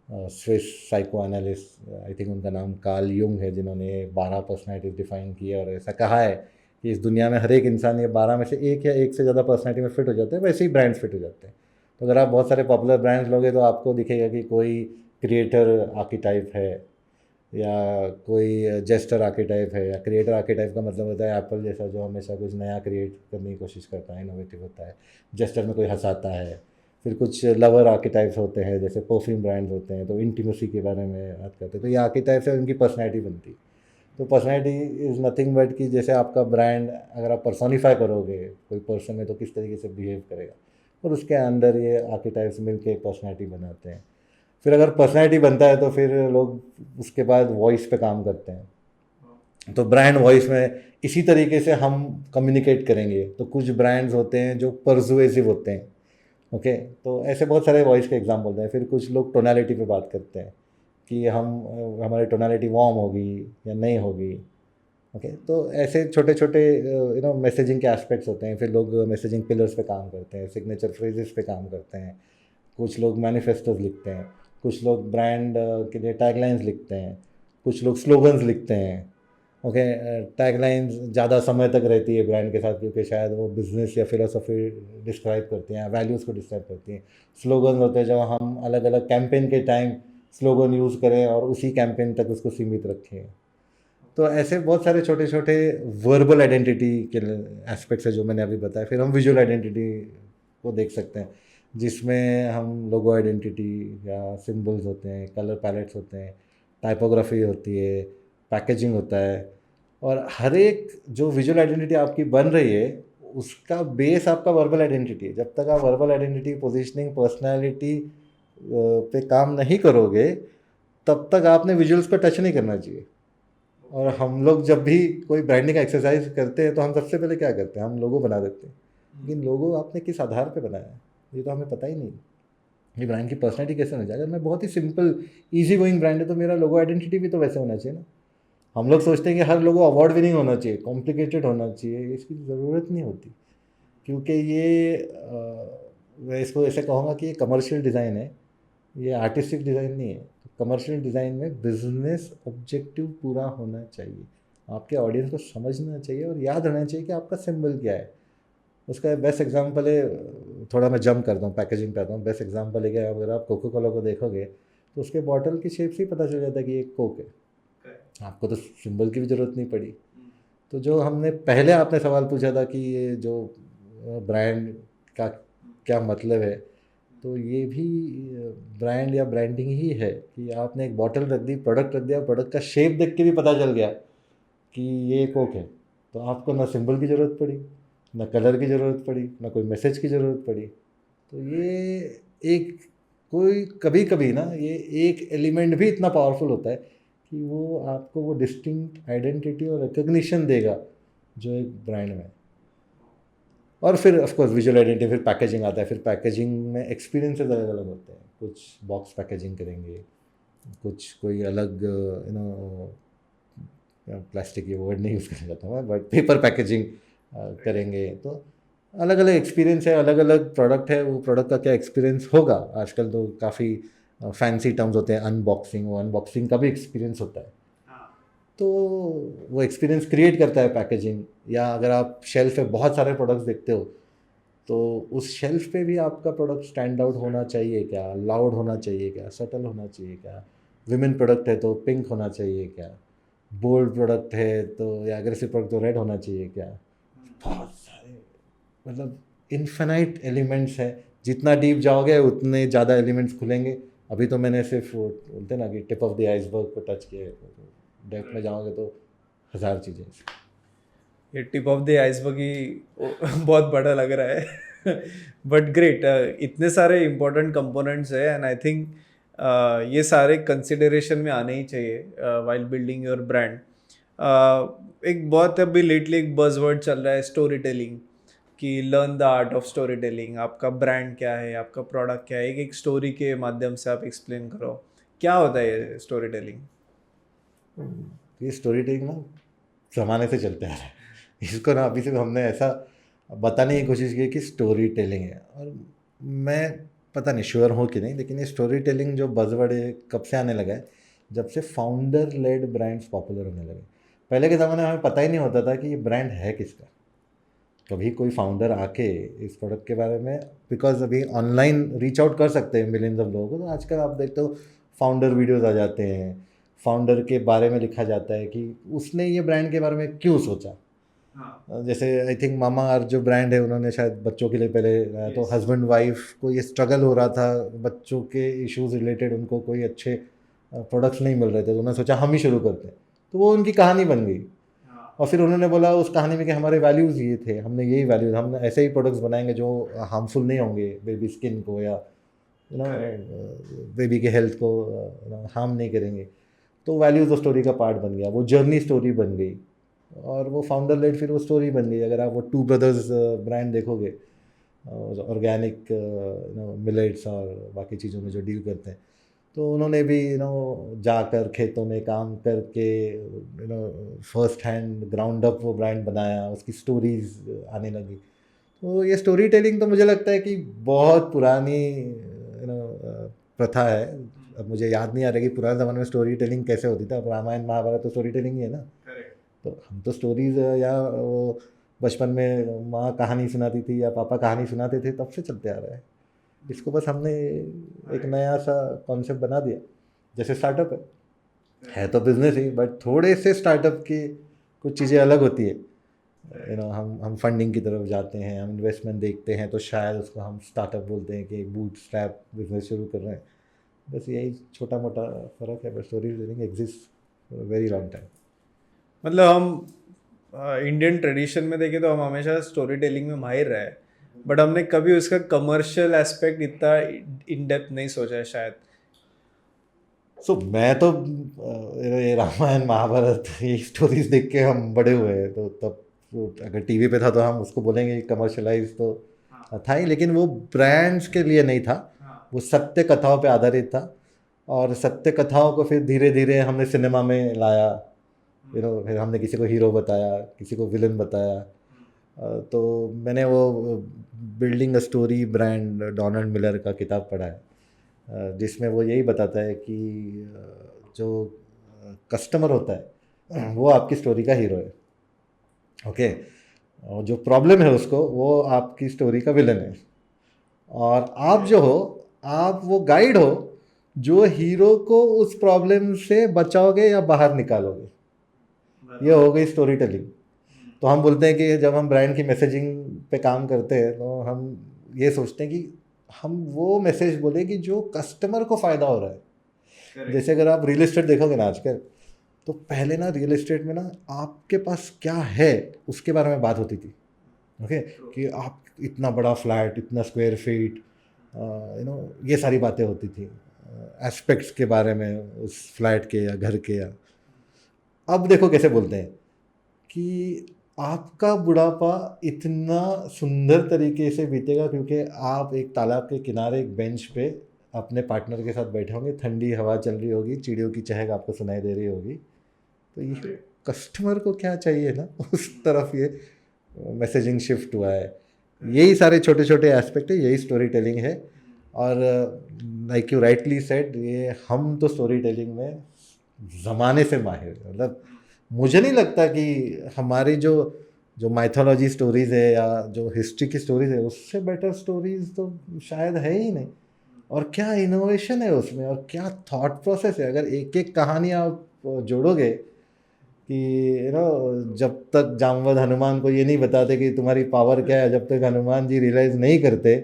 Swiss psycho analyst, I think उनका नाम कार्ल युंग है, जिन्होंने 12 पर्सनैलिटीज डिफाइन की है। और ऐसा कहा है कि इस दुनिया में हर एक इंसान ये 12 में से एक या एक से ज़्यादा पर्सनैलिटी में फिट हो जाते हैं, वैसे ही ब्रांड्स फिट हो जाते हैं। तो अगर आप बहुत सारे पॉपुलर ब्रांड्स लोगे तो आपको दिखेगा कि कोई क्रिएटर आर्कीटाइप है, या कोई जेस्टर आर्कीटाइप है, या क्रिएटर आर्कीटाइप का मतलब होता है एप्पल जैसा, जो हमेशा कुछ नया क्रिएट करने की कोशिश करता है, इनोवेटिव होता है। जेस्टर में कोई हंसाता है, फिर कुछ लवर आर्किटाइप्स होते हैं, जैसे परफ्यूम ब्रांड्स होते हैं तो इंटीमेसी के बारे में बात करते हैं। तो ये आर्किटाइप से उनकी पर्सनैलिटी बनती है। तो पर्सनैलिटी इज़ नथिंग बट कि जैसे आपका ब्रांड अगर आप पर्सोनीफाई करोगे कोई पर्सन है तो किस तरीके से बिहेव करेगा, और उसके अंदर ये आर्किटाइप्स मिल के एक पर्सनैलिटी बनाते हैं। फिर अगर पर्सनैलिटी बनता है तो फिर लोग उसके बाद वॉइस पे काम करते हैं। तो ब्रांड वॉइस में इसी तरीके से हम कम्युनिकेट करेंगे। तो कुछ ब्रांड्स होते हैं जो परसुएसिव होते हैं, ओके, तो ऐसे बहुत सारे वॉइस के एग्जाम्पल हैं। फिर कुछ लोग टोनालिटी पे बात करते हैं कि हमारी टोनालिटी वार्म होगी या नहीं होगी, ओके। तो ऐसे छोटे छोटे मैसेजिंग के एस्पेक्ट्स होते हैं। फिर लोग मैसेजिंग पिलर्स पे काम करते हैं, सिग्नेचर फ्रेजेस पे काम करते हैं, कुछ लोग मैनिफेस्टोज लिखते हैं, कुछ लोग ब्रांड के लिए टैगलाइंस लिखते हैं, कुछ लोग स्लोगन्स लिखते हैं, ओके। टैगलाइंस ज़्यादा समय तक रहती है ब्रांड के साथ क्योंकि शायद वो बिजनेस या फिलोसफी डिस्क्राइब करती हैं, वैल्यूज़ को डिस्क्राइब करती हैं। स्लोगन्स होते हैं जब हम अलग अलग कैंपेन के टाइम स्लोगन यूज़ करें और उसी कैंपेन तक उसको सीमित रखें। तो ऐसे बहुत सारे छोटे छोटे वर्बल आइडेंटिटी के एस्पेक्ट्स है जो मैंने अभी बताया। फिर हम विजुअल आइडेंटिटी को देख सकते हैं जिसमें हम लोगो आइडेंटिटी या सिंबल्स होते हैं, कलर पैलेट्स होते हैं, टाइपोग्राफी होती है, पैकेजिंग होता है। और हर एक जो विजुअल आइडेंटिटी आपकी बन रही है उसका बेस आपका वर्बल आइडेंटिटी है। जब तक आप वर्बल आइडेंटिटी, पोजीशनिंग, पर्सनैलिटी पे काम नहीं करोगे तब तक आपने विजुअल्स को टच नहीं करना चाहिए। और हम लोग जब भी कोई ब्रांडिंग एक्सरसाइज करते हैं तो हम सबसे पहले क्या करते हैं, हम लोगो बना देते हैं। लेकिन लोगो आपने किस आधार पे बनाया है ये तो हमें पता ही नहीं। ये ब्रांड की पर्सनैलिटी कैसे होनी चाहिए? अगर मैं बहुत ही सिंपल इजी गोइंग ब्रांड है तो मेरा लोगो आइडेंटिटी भी तो वैसे होना चाहिए ना। हम लोग सोचते हैं कि हर लोगो अवार्ड विनिंग होना चाहिए, कॉम्प्लिकेटेड होना चाहिए, इसकी ज़रूरत नहीं होती। क्योंकि ये मैं इसको ऐसे कहूँगा कि ये कमर्शियल डिज़ाइन है, ये आर्टिस्टिक डिज़ाइन नहीं है। कमर्शियल डिज़ाइन में बिजनेस ऑब्जेक्टिव पूरा होना चाहिए, आपके ऑडियंस को समझना चाहिए और याद रहना चाहिए कि आपका सिंबल क्या है। उसका बेस्ट एग्जांपल है, थोड़ा मैं जंप करता हूँ, पैकेजिंग पे आता हूँ। बेस्ट एग्जांपल है कि अगर आप कोको कोला को देखोगे तो उसके बॉटल की शेप से ही पता चल जाता है कि ये कोक है। आपको तो सिंबल की भी ज़रूरत नहीं पड़ी। तो जो हमने पहले आपने सवाल पूछा था कि ये जो ब्रांड का क्या मतलब है, तो ये भी ब्रांड या ब्रांडिंग ही है कि आपने एक बॉटल रख दी, प्रोडक्ट रख दिया, प्रोडक्ट का शेप देख के भी पता चल गया कि ये कोक है। तो आपको ना सिंबल की ज़रूरत पड़ी, ना कलर की ज़रूरत पड़ी, ना कोई मैसेज की ज़रूरत पड़ी। तो ये एक कोई कभी कभी ना ये एक एलिमेंट भी इतना पावरफुल होता है कि वो आपको वो डिस्टिंक्ट आइडेंटिटी और रिकग्निशन देगा जो एक ब्रांड में। और फिर ऑफ कोर्स विजुअल आइडेंटिटी, फिर पैकेजिंग आता है। फिर पैकेजिंग में एक्सपीरियंसेस अलग अलग होते हैं। कुछ बॉक्स पैकेजिंग करेंगे, कुछ कोई अलग प्लास्टिक, ये वर्ड नहीं यूज़ करना चाहता मैं, बट पेपर पैकेजिंग करेंगे। तो अलग अलग एक्सपीरियंस है, अलग अलग प्रोडक्ट है, वो प्रोडक्ट का क्या एक्सपीरियंस होगा। आजकल तो काफ़ी फैंसी टर्म्स होते हैं, अनबॉक्सिंग, वो अनबॉक्सिंग का भी एक्सपीरियंस होता है। तो वो एक्सपीरियंस क्रिएट करता है पैकेजिंग। या अगर आप शेल्फ पे बहुत सारे प्रोडक्ट्स देखते हो तो उस शेल्फ पे भी आपका प्रोडक्ट स्टैंड आउट होना चाहिए क्या, लाउड होना चाहिए क्या, सटल होना चाहिए क्या, विमेन प्रोडक्ट है तो पिंक होना चाहिए क्या, बोल्ड प्रोडक्ट है तो या अग्रेसिव प्रोडक्ट तो रेड होना चाहिए क्या। बहुत सारे, मतलब इन्फिनाइट एलिमेंट्स हैं। जितना डीप जाओगे उतने ज़्यादा एलिमेंट्स खुलेंगे। अभी तो मैंने सिर्फ बोलते हैं ना कि टिप ऑफ द आइसबर्ग को टच किया है, डेप्थ में जाओगे तो हज़ार चीज़ें। ये टिप ऑफ द आइसबर्ग ही बहुत बड़ा लग रहा है बट ग्रेट, इतने सारे इम्पोर्टेंट कंपोनेंट्स है एंड आई थिंक ये सारे कंसिडरेशन में आने ही चाहिए वाइल बिल्डिंग योर ब्रांड। एक बहुत अभी लेटली एक बज़वर्ड चल रहा है स्टोरी टेलिंग, कि learn the art of story telling. आपका ब्रांड क्या है, आपका प्रोडक्ट क्या है, एक एक स्टोरी के माध्यम से आप एक्सप्लेन करो। क्या होता है ये स्टोरी टेलिंग? ये स्टोरी टेलिंग ना ज़माने से चलते आ रहा है। इसको ना अभी से हमने ऐसा बताने की कोशिश की कि स्टोरी टेलिंग है, और मैं पता नहीं श्योर हूँ कि नहीं, लेकिन ये स्टोरी टेलिंग जो बज़वर्ड है कब से आने लगा है, जब से फाउंडर लेड ब्रांड्स पॉपुलर होने लगे। पहले के ज़माने में हमें पता ही नहीं होता था कि ये ब्रांड है किसका। कभी कोई फाउंडर आके इस प्रोडक्ट के बारे में, बिकॉज अभी ऑनलाइन रीच आउट कर सकते हैं मिलियंस ऑफ लोगों को, तो आजकल आप देखते हो फाउंडर वीडियोज़ आ जाते हैं, फाउंडर के बारे में लिखा जाता है कि उसने ये ब्रांड के बारे में क्यों सोचा। जैसे आई थिंक मामा अर्थ जो ब्रांड है उन्होंने शायद बच्चों के लिए पहले लाया, तो हस्बैंड वाइफ को ये स्ट्रगल हो रहा था, बच्चों के इश्यूज रिलेटेड उनको कोई अच्छे प्रोडक्ट्स नहीं मिल रहे थे, तो उन्होंने सोचा हम ही शुरू करते हैं, तो वो उनकी कहानी बन गई। और फिर उन्होंने बोला उस कहानी में कि हमारे वैल्यूज़ ये थे, हमने यही वैल्यूज़, हम ऐसे ही प्रोडक्ट्स बनाएंगे जो हार्मफुल नहीं होंगे बेबी स्किन को या यू नो बेबी के हेल्थ को हार्म नहीं करेंगे। तो वैल्यूज़ ऑफ स्टोरी का पार्ट बन गया, वो जर्नी स्टोरी बन गई और वो फाउंडर लेड फिर वो स्टोरी बन गई। अगर आप वो टू ब्रदर्स ब्रांड देखोगे, ऑर्गेनिक मिलेट्स और बाकी चीज़ों में जो डील करते हैं, तो उन्होंने भी जाकर खेतों में काम करके फर्स्ट हैंड ग्राउंड अप वो ब्रांड बनाया, उसकी स्टोरीज आने लगी। तो ये स्टोरी टेलिंग तो मुझे लगता है कि बहुत पुरानी प्रथा है। अब मुझे याद नहीं आ रहा कि पुराने ज़माने में स्टोरी टेलिंग कैसे होती था। अब रामायण महाभारत तो स्टोरी टेलिंग ही है ना। तो हम तो स्टोरीज या वो बचपन में माँ कहानी सुनाती थी या पापा कहानी सुनाते थे, तब से चलते आ रहा है। इसको बस हमने एक नया सा कॉन्सेप्ट बना दिया, जैसे स्टार्टअप है तो बिजनेस ही, बट थोड़े से स्टार्टअप की कुछ चीज़ें अलग होती है। हम फंडिंग की तरफ जाते हैं, हम इन्वेस्टमेंट देखते हैं, तो शायद उसको हम स्टार्टअप बोलते हैं कि बूट स्ट्रैप बिजनेस शुरू कर रहे हैं। बस यही छोटा मोटा फ़र्क है, but story telling exist very long time. मतलब हम इंडियन ट्रेडिशन में देखें तो हम हमेशा स्टोरी टेलिंग में माहिर रहे, बट हमने कभी उसका कमर्शियल एस्पेक्ट इतना इन डेप्थ नहीं सोचा है शायद। मैं तो ये रामायण महाभारत ये स्टोरीज देख के हम बड़े हुए हैं, तो तब अगर टीवी पे था तो हम उसको बोलेंगे कमर्शलाइज तो था ही, लेकिन वो ब्रांड्स के लिए नहीं था, वो सत्य कथाओं पे आधारित था। और सत्य कथाओं को फिर धीरे धीरे हमने सिनेमा में लाया, फिर हमने किसी को हीरो बताया, किसी को विलन बताया। तो मैंने वो building a story brand Donald Miller का किताब पढ़ा है, जिसमें वो यही बताता है कि जो कस्टमर होता है वो आपकी स्टोरी का हीरो है, ओके, और जो प्रॉब्लम है उसको वो आपकी स्टोरी का विलन है, और आप जो हो आप वो गाइड हो जो हीरो को उस प्रॉब्लम से बचाओगे या बाहर निकालोगे। ये हो गई स्टोरी टेलिंग। तो हम बोलते हैं कि जब हम ब्रांड की मैसेजिंग पे काम करते हैं तो हम ये सोचते हैं कि हम वो मैसेज बोले कि जो कस्टमर को फ़ायदा हो रहा है। जैसे अगर आप रियल एस्टेट देखोगे ना आजकल, तो पहले ना रियल एस्टेट में ना आपके पास क्या है उसके बारे में बात होती थी, ओके, कि आप इतना बड़ा फ्लैट, इतना स्क्वायर फीट, ये सारी बातें होती थी, एस्पेक्ट्स के बारे में उस फ्लैट के या घर के। या अब देखो कैसे बोलते हैं कि आपका बुढ़ापा इतना सुंदर तरीके से बीतेगा क्योंकि आप एक तालाब के किनारे एक बेंच पे अपने पार्टनर के साथ बैठे होंगे, ठंडी हवा चल रही होगी, चिड़ियों की चहक आपको सुनाई दे रही होगी। तो ये कस्टमर को क्या चाहिए ना, उस तरफ ये मैसेजिंग शिफ्ट हुआ है। यही सारे छोटे छोटे एस्पेक्ट है, यही स्टोरी टेलिंग है। और लाइक यू राइटली सेड, ये हम तो स्टोरी टेलिंग में ज़माने से माहिर हैं। मतलब मुझे नहीं लगता कि हमारी जो माइथोलॉजी स्टोरीज़ है या जो हिस्ट्री की स्टोरीज़ है उससे बेटर स्टोरीज़ तो शायद है ही नहीं। और क्या इनोवेशन है उसमें, और क्या थॉट प्रोसेस है। अगर एक एक कहानी आप जोड़ोगे कि जब तक जामवंत हनुमान को ये नहीं बताते कि तुम्हारी पावर क्या है, जब तक हनुमान जी रियलाइज़ नहीं करते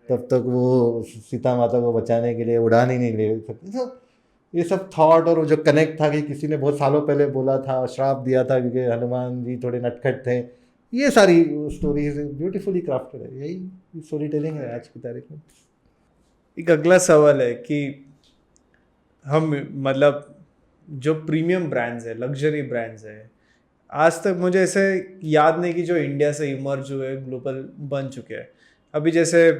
तब तक वो सीता माता को बचाने के लिए उड़ान ही नहीं ले सकते। ये सब थॉट और जो कनेक्ट था कि किसी ने बहुत सालों पहले बोला था, श्राप दिया था क्योंकि हनुमान जी थोड़े नटखट थे, ये सारी स्टोरीज ब्यूटीफुली क्राफ्टेड है। यही स्टोरी टेलिंग है आज की तारीख में। एक अगला सवाल है कि हम मतलब जो प्रीमियम ब्रांड्स है, लग्जरी ब्रांड्स है, आज तक मुझे ऐसे याद नहीं कि जो इंडिया से इमर्ज हुए ग्लोबल बन चुके हैं। अभी जैसे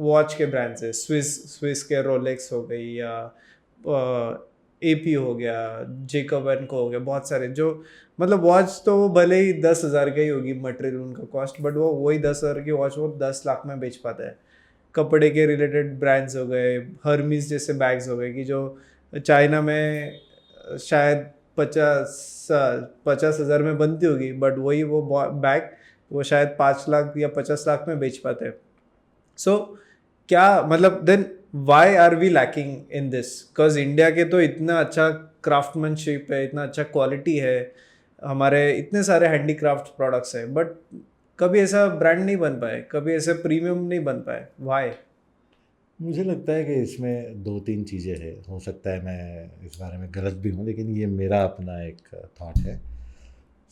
वॉच के ब्रांड्स है, स्विस के रोलेक्स हो गई या AP हो गया, जेकब एंड को हो गया, बहुत सारे जो मतलब वॉच तो वो भले ही 10,000 का ही होगी मटेरियल उनका कॉस्ट, बट वो वही 10,000 की वॉच वो 10 लाख में बेच पाता है। कपड़े के रिलेटेड ब्रांड्स हो गए, हर्मीज जैसे बैग्स हो गए कि जो चाइना में शायद 50,000 में बनती होगी, बट वही वो बैग वो शायद 5 लाख या 50 लाख में बेच पाते हैं। सो क्या मतलब then why are we lacking in this? Because India के तो इतना अच्छा क्राफ्टमैनशिप है, इतना अच्छा क्वालिटी है, हमारे इतने सारे हैंडीक्राफ्ट प्रोडक्ट्स हैं, बट कभी ऐसा ब्रांड नहीं बन पाए, कभी ऐसे प्रीमियम नहीं बन पाए, वाई? मुझे लगता है कि इसमें दो तीन चीज़ें हैं, हो सकता है मैं इस बारे में गलत भी हूँ, लेकिन ये मेरा अपना एक थॉट है।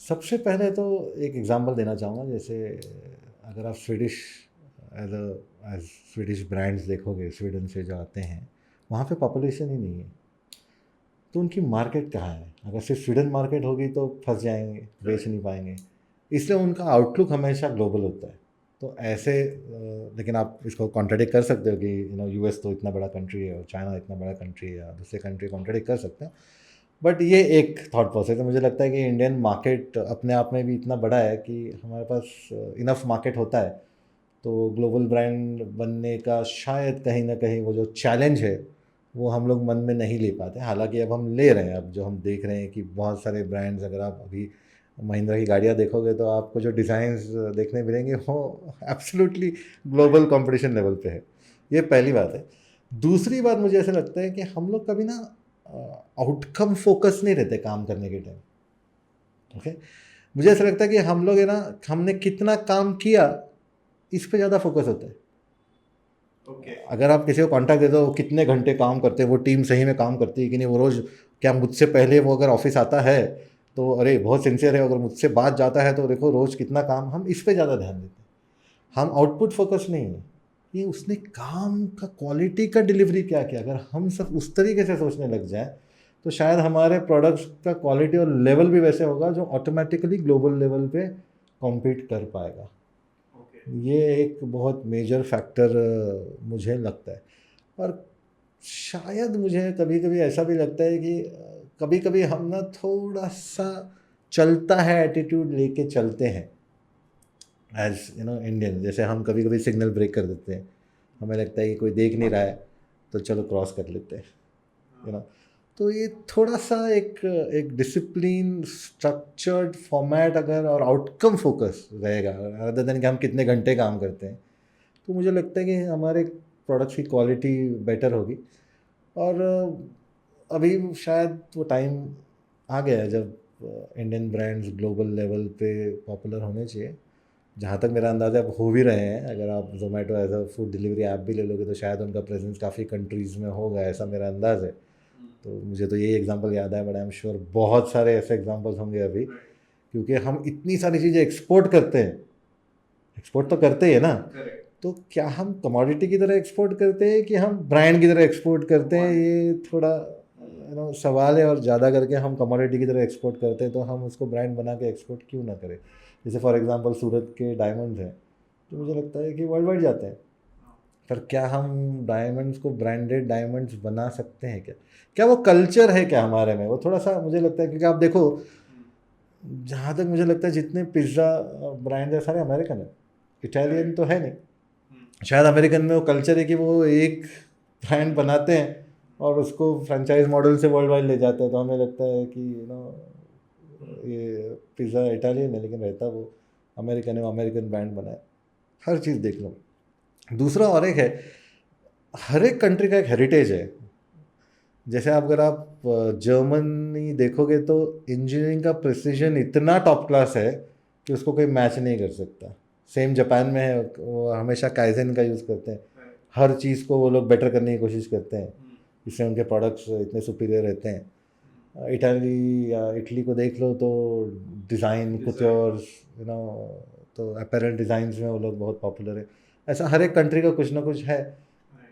सबसे पहले तो एक एग्जांपल देना चाहूँगा, जैसे अगर आप Swedish as as Swedish brands देखोगे, स्वीडन से जो आते हैं, वहाँ पे पॉपुलेशन ही नहीं है, तो उनकी मार्केट कहाँ है? अगर सिर्फ स्वीडन मार्केट होगी तो फंस जाएंगे, बेच नहीं पाएंगे। इसलिए उनका आउटलुक हमेशा ग्लोबल होता है। तो ऐसे लेकिन आप इसको कॉन्ट्रडिक्ट कर सकते हो कि यूएस तो इतना बड़ा कंट्री है और चाइना इतना बड़ा कंट्री है, या दूसरे कंट्री कॉन्ट्रडिक्ट कर सकते हैं। बट ये एक थॉट प्रोसेस है। मुझे लगता है कि इंडियन मार्केट अपने आप में भी इतना बड़ा है कि हमारे पास इनफ मार्केट होता है, तो ग्लोबल ब्रांड बनने का शायद कहीं ना कहीं वो जो चैलेंज है वो हम लोग मन में नहीं ले पाते। हालांकि अब हम ले रहे हैं, अब जो हम देख रहे हैं कि बहुत सारे ब्रांड्स, अगर आप अभी महिंद्रा की गाड़ियाँ देखोगे तो आपको जो डिज़ाइंस देखने मिलेंगे वो एब्सोल्युटली ग्लोबल कंपटीशन लेवल पे है। ये पहली बात है। दूसरी बात, मुझे ऐसा लगता है कि हम लोग कभी ना आउटकम फोकस नहीं रहते काम करने के टाइम। ओके, मुझे ऐसा लगता है कि हम लोग है ना, हमने कितना काम किया इस पे ज़्यादा फोकस होता है। अगर आप किसी को कॉन्टैक्ट दे दो कितने घंटे काम करते हैं, वो टीम सही में काम करती है कि नहीं, वो रोज़, क्या मुझसे पहले वो अगर ऑफिस आता है तो अरे बहुत सिंसियर है, अगर मुझसे बाद जाता है तो देखो रोज़ कितना काम, हम इस पे ज़्यादा ध्यान देते हैं। हम आउटपुट फोकस नहीं है, ये उसने काम का क्वालिटी का डिलीवरी क्या किया। अगर हम सब उस तरीके से सोचने लग जाए तो शायद हमारे प्रोडक्ट्स का क्वालिटी और लेवल भी वैसे होगा जो ऑटोमेटिकली ग्लोबल लेवल पे कॉम्पीट कर पाएगा। ये एक बहुत मेजर फैक्टर मुझे लगता है। और शायद मुझे कभी कभी ऐसा भी लगता है कि कभी कभी हम ना थोड़ा सा चलता है एटीट्यूड लेके चलते हैं एज इंडियन। जैसे हम कभी कभी सिग्नल ब्रेक कर देते हैं, हमें लगता है कि कोई देख नहीं रहा है तो चलो क्रॉस कर लेते हैं, तो ये थोड़ा सा एक एक डिसिप्लिन स्ट्रक्चर्ड फॉर्मेट अगर और आउटकम फोकस रहेगा अदर देन कि हम कितने घंटे काम करते हैं, तो मुझे लगता है कि हमारे प्रोडक्ट्स की क्वालिटी बेटर होगी। और अभी शायद वो टाइम आ गया है जब इंडियन ब्रांड्स ग्लोबल लेवल पे पॉपुलर होने चाहिए। जहाँ तक मेरा अंदाज़ा अब हो भी रहे हैं। अगर आप Zomato as a food delivery app भी ले लोगे तो शायद उनका प्रेजेंस काफ़ी कंट्रीज़ में होगा, ऐसा मेरा अंदाज़ है। तो मुझे तो यही एग्जांपल याद है, बट आई एम श्योर बहुत सारे ऐसे एग्जांपल्स होंगे अभी, क्योंकि हम इतनी सारी चीज़ें एक्सपोर्ट करते हैं। एक्सपोर्ट तो करते ही है ना, तो क्या हम कमोडिटी की तरह एक्सपोर्ट करते हैं कि हम ब्रांड की तरह एक्सपोर्ट करते हैं, ये थोड़ा सवाल है। और ज़्यादा करके हम कमोडिटी की तरह एक्सपोर्ट करते हैं तो हम उसको ब्रांड बना के एक्सपोर्ट क्यों ना करें। जैसे फॉर एग्जांपल सूरत के डायमंड्स हैं, तो मुझे लगता है कि वर्ल्ड वाइड जाते हैं, पर क्या हम डायमंड्स को ब्रांडेड डायमंड्स बना सकते हैं? क्या वो कल्चर है क्या हमारे में? वो थोड़ा सा मुझे लगता है, क्योंकि आप देखो, जहाँ तक मुझे लगता है जितने पिज़्ज़ा ब्रांड है सारे अमेरिकन है, इटालियन तो है नहीं। शायद अमेरिकन में वो कल्चर है कि वो एक ब्रांड बनाते हैं और उसको फ्रेंचाइज मॉडल से वर्ल्ड वाइड ले जाते हैं। तो हमें लगता है कि ये पिज़्ज़ा इटालियन है लेकिन रहता वो अमेरिकन है, वो अमेरिकन ब्रांड बनाए। हर चीज़ देख लो। दूसरा और एक है, हर एक कंट्री का एक हेरिटेज है। जैसे अगर आप जर्मनी देखोगे तो इंजीनियरिंग का प्रिसीजन इतना टॉप क्लास है कि उसको कोई मैच नहीं कर सकता। सेम जापान में है, वो हमेशा काइजन का यूज़ करते हैं, हर चीज़ को वो लोग बेटर करने की कोशिश करते हैं, इससे उनके प्रोडक्ट्स इतने सुपीरियर रहते हैं। इटली को देख लो तो डिज़ाइन कुछ और तो अपैरेंट डिज़ाइंस में वो लोग बहुत पॉपुलर है। ऐसा हर एक कंट्री का कुछ ना कुछ है।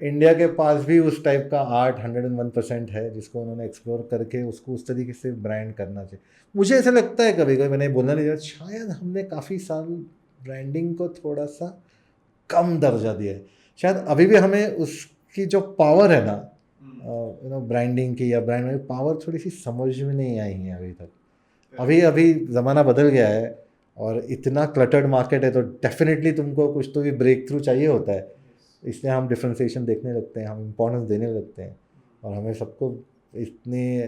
इंडिया के पास भी उस टाइप का आर्ट 101% है जिसको उन्होंने एक्सप्लोर करके उसको उस तरीके से ब्रांड करना चाहिए। मुझे ऐसा लगता है कभी कभी, मैंने बोलना नहीं चाहता, शायद हमने काफ़ी साल ब्रांडिंग को थोड़ा सा कम दर्जा दिया है। शायद अभी भी हमें उसकी जो पावर है ना, ब्रांडिंग की या ब्रांड में पावर थोड़ी सी समझ में नहीं आई है अभी तक। अभी अभी ज़माना बदल गया है और इतना क्लटर्ड मार्केट है, तो डेफिनेटली तुमको कुछ तो भी ब्रेक थ्रू चाहिए होता है। इसलिए हम डिफ्रेंसिएशन देखने लगते हैं, हम इम्पोर्टेंस देने लगते हैं, और हमें सबको इतनी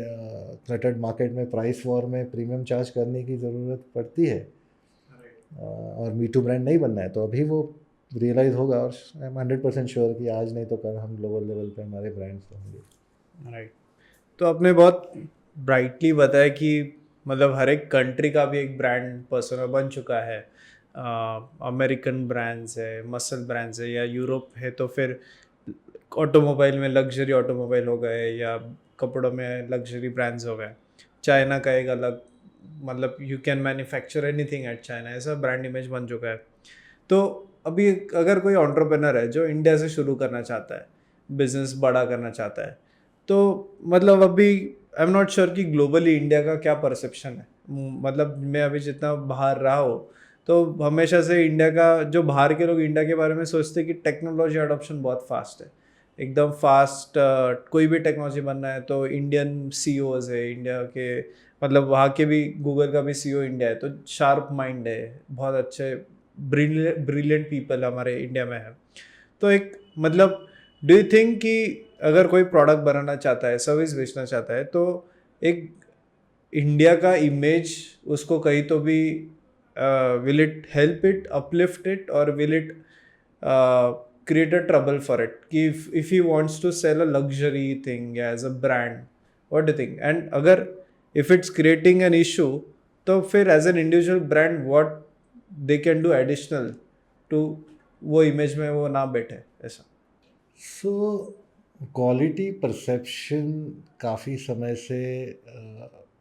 क्लटर्ड मार्केट में प्राइस वॉर में प्रीमियम चार्ज करने की ज़रूरत पड़ती है। और मी टू ब्रांड नहीं बनना है, तो अभी वो रियलाइज़ होगा। और आई एम 100% श्योर कि आज नहीं तो कल हम ग्लोबल लेवल पे हमारे ब्रांड्स होंगे। राइट। तो आपने बहुत ब्राइटली बताया कि मतलब हर एक कंट्री का भी एक ब्रांड पर्सोना बन चुका है। अमेरिकन ब्रांड्स है, मसल ब्रांड्स है, या यूरोप है तो फिर ऑटोमोबाइल में लग्जरी ऑटोमोबाइल हो गए, या कपड़ों में लग्जरी ब्रांड्स हो गए। चाइना का एक अलग, मतलब you can manufacture anything at China, ऐसा ब्रांड इमेज बन चुका है। तो अभी अगर कोई एंटरप्रेन्योर है जो इंडिया से शुरू करना चाहता है, बिजनेस बड़ा करना चाहता है, तो मतलब अभी आई एम नॉट श्योर कि ग्लोबली इंडिया का क्या परसेप्शन है। मतलब मैं अभी जितना बाहर रहा हूँ, तो हमेशा से इंडिया का, जो बाहर के लोग इंडिया के बारे में सोचते हैं कि टेक्नोलॉजी अडॉप्शन बहुत फास्ट है, एकदम फास्ट। कोई भी टेक्नोलॉजी बनना है तो इंडियन सीईओज है इंडिया के, मतलब वहाँ के भी, गूगल का भी सीईओ इंडिया है, तो शार्प माइंड है, बहुत अच्छे ब्रिलियंट पीपल हमारे इंडिया में है। तो एक मतलब डू यू थिंक कि अगर कोई प्रोडक्ट बनाना चाहता है, सर्विस बेचना चाहता है, तो एक इंडिया का इमेज उसको कहीं तो भी will it help it uplift it, और will it create a trouble for it कि if he wants to sell a luxury thing as a brand, what do you think? And अगर if it's creating an issue, तो फिर as an individual brand what they can do additional to वो image में वो ना बैठे ऐसा। So quality perception काफ़ी समय से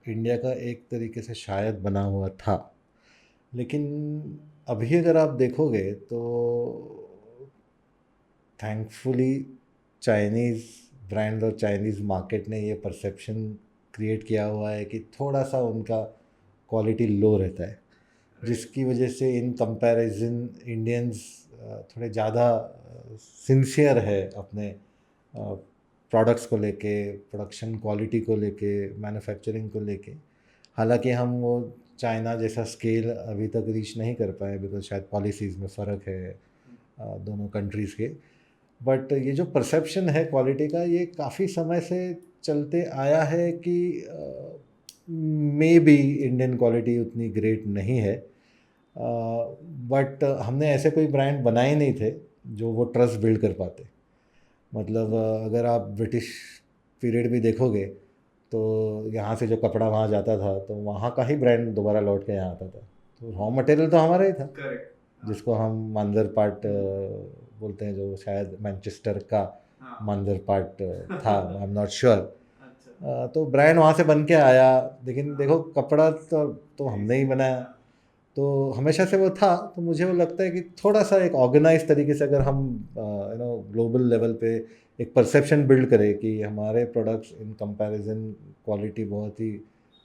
इंडिया का एक तरीके से शायद बना हुआ था, लेकिन अभी अगर आप देखोगे तो थैंकफुली चाइनीज़ ब्रांड और चाइनीज़ मार्केट ने ये परसेप्शन क्रिएट किया हुआ है कि थोड़ा सा उनका क्वालिटी लो रहता है, जिसकी वजह से इन कंपैरिजन इंडियंस थोड़े ज़्यादा सिंसियर है अपने प्रोडक्ट्स को लेके, प्रोडक्शन क्वालिटी को लेके, मैन्युफैक्चरिंग को लेके। हालांकि हम वो चाइना जैसा स्केल अभी तक रीच नहीं कर पाए, बिकॉज शायद पॉलिसीज़ में फ़र्क है दोनों कंट्रीज़ के। बट ये जो परसेप्शन है क्वालिटी का, ये काफ़ी समय से चलते आया है कि मे बी इंडियन क्वालिटी उतनी ग्रेट नहीं है, बट हमने ऐसे कोई ब्रांड बनाए नहीं थे जो वो ट्रस्ट बिल्ड कर पाते। मतलब अगर आप ब्रिटिश पीरियड भी देखोगे तो यहाँ से जो कपड़ा वहाँ जाता था तो वहाँ का ही ब्रांड दोबारा लौट के यहाँ आता था, तो रॉ मटेरियल तो हमारा ही था, जिसको हम मांदर पाट बोलते हैं, जो शायद मैनचेस्टर का मांदर पाट था, आई एम नॉट श्योर। तो ब्रांड वहाँ से बन के आया, लेकिन देखो कपड़ा तो हमने ही बनाया, तो हमेशा से वो था। तो मुझे वो लगता है कि थोड़ा सा एक ऑर्गेनाइज तरीके से अगर हम ग्लोबल लेवल पे एक परसेप्शन बिल्ड करें कि हमारे प्रोडक्ट्स इन कंपैरिजन क्वालिटी बहुत ही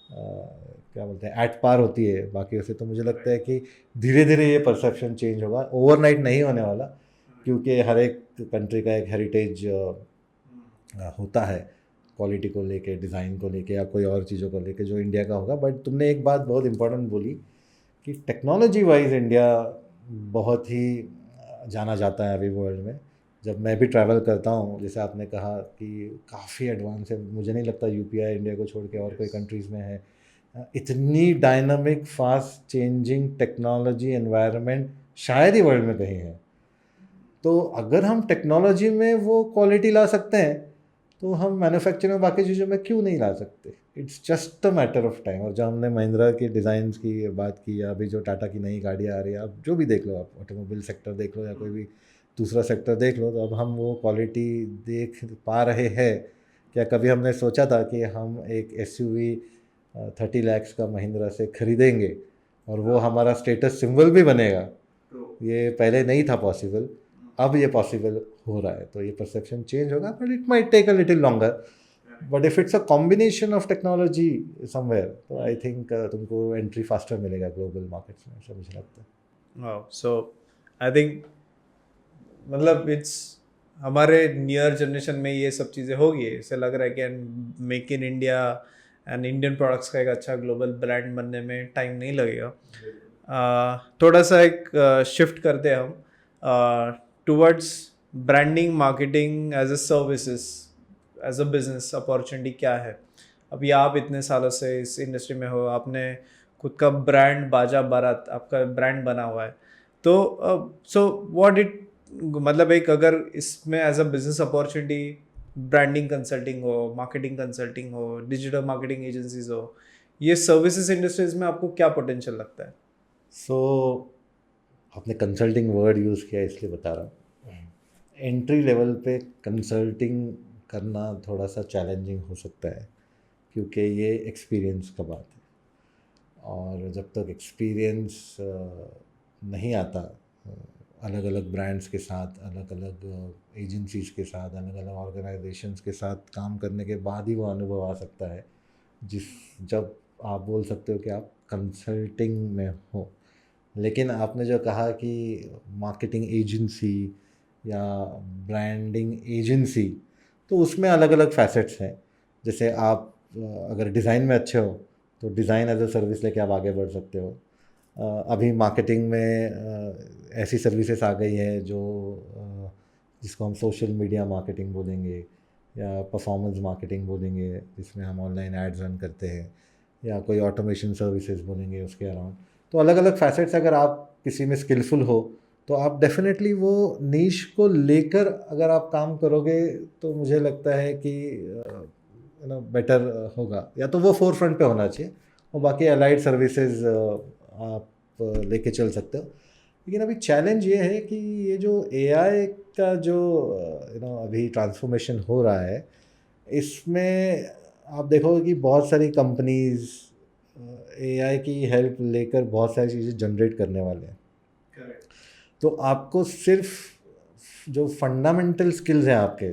क्या बोलते हैं एट पार होती है बाकियों से, तो मुझे लगता है कि धीरे धीरे ये परसेप्शन चेंज होगा, ओवरनाइट नहीं होने वाला, क्योंकि हर एक कंट्री का एक हेरिटेज होता है क्वालिटी को लेके, डिज़ाइन को लेके, या कोई और चीज़ों को लेके जो इंडिया का होगा। बट तुमने एक बात बहुत इंपॉर्टेंट बोली कि टेक्नोलॉजी वाइज इंडिया बहुत ही जाना जाता है अभी वर्ल्ड में। जब मैं भी ट्रैवल करता हूँ, जैसे आपने कहा कि काफ़ी एडवांस है, मुझे नहीं लगता यूपीआई इंडिया को छोड़ के और कोई कंट्रीज़ में है। इतनी dynamic fast changing technology environment शायद ही वर्ल्ड में कहीं है। तो अगर हम टेक्नोलॉजी में वो क्वालिटी ला सकते हैं तो हम मैन्युफैक्चरिंग में बाकी चीज़ों में क्यों नहीं ला सकते? It's just a matter of time. और जब हमने महिंद्रा के डिज़ाइंस की बात की, या अभी जो टाटा की नई गाड़ियाँ आ रही है, आप जो भी देख लो, आप ऑटोमोबाइल सेक्टर देख लो या कोई भी दूसरा सेक्टर देख लो, तो अब हम वो क्वालिटी देख पा रहे हैं। क्या कभी हमने सोचा था कि हम एक SUV 30 lakhs का महिंद्रा से खरीदेंगे और वो हमारा स्टेटस सिंबल भी बनेगा? ये पहले नहीं था पॉसिबल, अब ये पॉसिबल हो रहा है। तो ये परसेप्शन चेंज होगा, but it might take a little longer. But if it's a combination of technology somewhere, तो आई थिंक तुमको एंट्री फास्टर मिलेगा ग्लोबल मार्केट्स में, ऐसा मुझे लगता है। वाओ, सो आई थिंक मतलब इट्स हमारे नियर जनरेशन में ये सब चीज़ें होगी, ऐसे लग रहा है कि make in India and Indian products का एक अच्छा ग्लोबल ब्रांड बनने में टाइम नहीं लगेगा। थोड़ा सा एक शिफ्ट करते हैं हम towards branding marketing as a services, as a business opportunity क्या है। अभी आप इतने सालों से इस इंडस्ट्री में हो, आपने खुद का ब्रांड बाजा बारात आपका ब्रांड बना हुआ है, तो सो व्हाट इट मतलब एक अगर इसमें as a business opportunity branding consulting हो, मार्केटिंग कंसल्टिंग हो, डिजिटल मार्केटिंग एजेंसीज हो, ये सर्विसेज इंडस्ट्रीज में आपको क्या पोटेंशियल लगता है? सो आपने कंसल्टिंग वर्ड यूज़ किया इसलिए बता रहा हूँ। एंट्री लेवल पे कंसल्टिंग करना थोड़ा सा चैलेंजिंग हो सकता है, क्योंकि ये एक्सपीरियंस का बात है, और जब तक एक्सपीरियंस नहीं आता अलग अलग ब्रांड्स के साथ, अलग अलग एजेंसीज के साथ, अलग अलग ऑर्गेनाइजेशंस के साथ काम करने के बाद ही वो अनुभव आ सकता है जिस जब आप बोल सकते हो कि आप कंसल्टिंग में हो। लेकिन आपने जो कहा कि मार्केटिंग एजेंसी या ब्रांडिंग एजेंसी, तो उसमें अलग अलग फैसेट्स हैं। जैसे आप अगर डिज़ाइन में अच्छे हो तो डिज़ाइन एज अ सर्विस लेके आप आगे बढ़ सकते हो। अभी मार्केटिंग में ऐसी सर्विसेज आ गई हैं जो जिसको हम सोशल मीडिया मार्केटिंग बोलेंगे या परफॉर्मेंस मार्केटिंग बोलेंगे, जिसमें हम ऑनलाइन एड्स रन करते हैं, या कोई ऑटोमेशन सर्विसेज बोलेंगे उसके अराउंड। तो अलग अलग फैसेट्स अगर आप किसी में स्किलफुल हो तो आप डेफिनेटली वो नीश को लेकर अगर आप काम करोगे तो मुझे लगता है कि बेटर होगा। या तो वो फोर फ्रंट पे होना चाहिए और बाकी अलाइड सर्विसेज आप लेके चल सकते हो। लेकिन अभी चैलेंज ये है कि ये जो एआई का जो अभी ट्रांसफॉर्मेशन हो रहा है, इसमें आप देखोगे कि बहुत सारी कंपनीज एआई की हेल्प लेकर बहुत सारी चीज़ें जनरेट करने वाले हैं। तो आपको सिर्फ जो फंडामेंटल स्किल्स हैं आपके,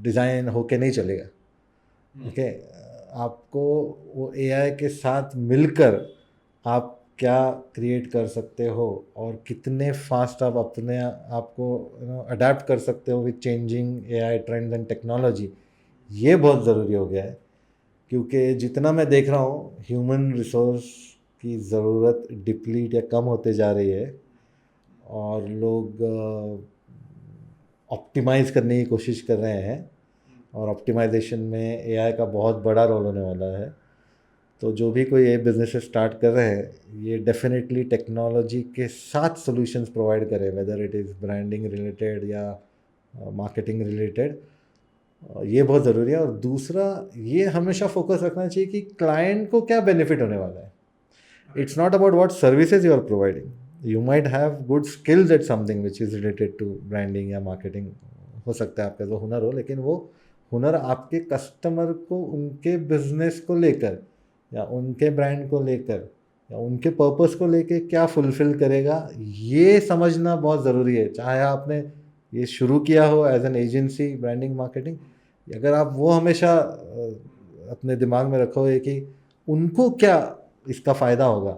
डिज़ाइन होके नहीं चलेगा। ओके, आपको वो एआई के साथ मिलकर आप क्या क्रिएट कर सकते हो और कितने फास्ट आप अपने आप को अडेप्ट कर सकते हो with changing AI trends and technology, ये बहुत ज़रूरी हो गया है। क्योंकि जितना मैं देख रहा हूँ ह्यूमन रिसोर्स की ज़रूरत डिप्लीट या कम होते जा रही है, और लोग ऑप्टिमाइज़ करने की कोशिश कर रहे हैं, और ऑप्टिमाइजेशन में एआई का बहुत बड़ा रोल होने वाला है। तो जो भी कोई ये बिजनेस स्टार्ट कर रहे हैं, ये डेफिनेटली टेक्नोलॉजी के साथ सॉल्यूशंस प्रोवाइड करें, whether it is branding related या मार्केटिंग रिलेटेड। ये बहुत ज़रूरी है। और दूसरा, ये हमेशा फोकस रखना चाहिए कि क्लाइंट को क्या बेनिफिट होने वाला है। It's not about what services you are providing. You might have good skills at something which is related to branding या मार्केटिंग, हो सकता है आपका जो हुनर हो, लेकिन वो हुनर आपके कस्टमर को उनके बिजनेस को लेकर या उनके ब्रांड को लेकर या उनके पर्पस को लेकर क्या फुलफिल करेगा, ये समझना बहुत ज़रूरी है। चाहे आपने ये शुरू किया हो as an agency branding marketing, अगर आप वो हमेशा अपने दिमाग में रखोगे कि उनको क्या इसका फ़ायदा होगा,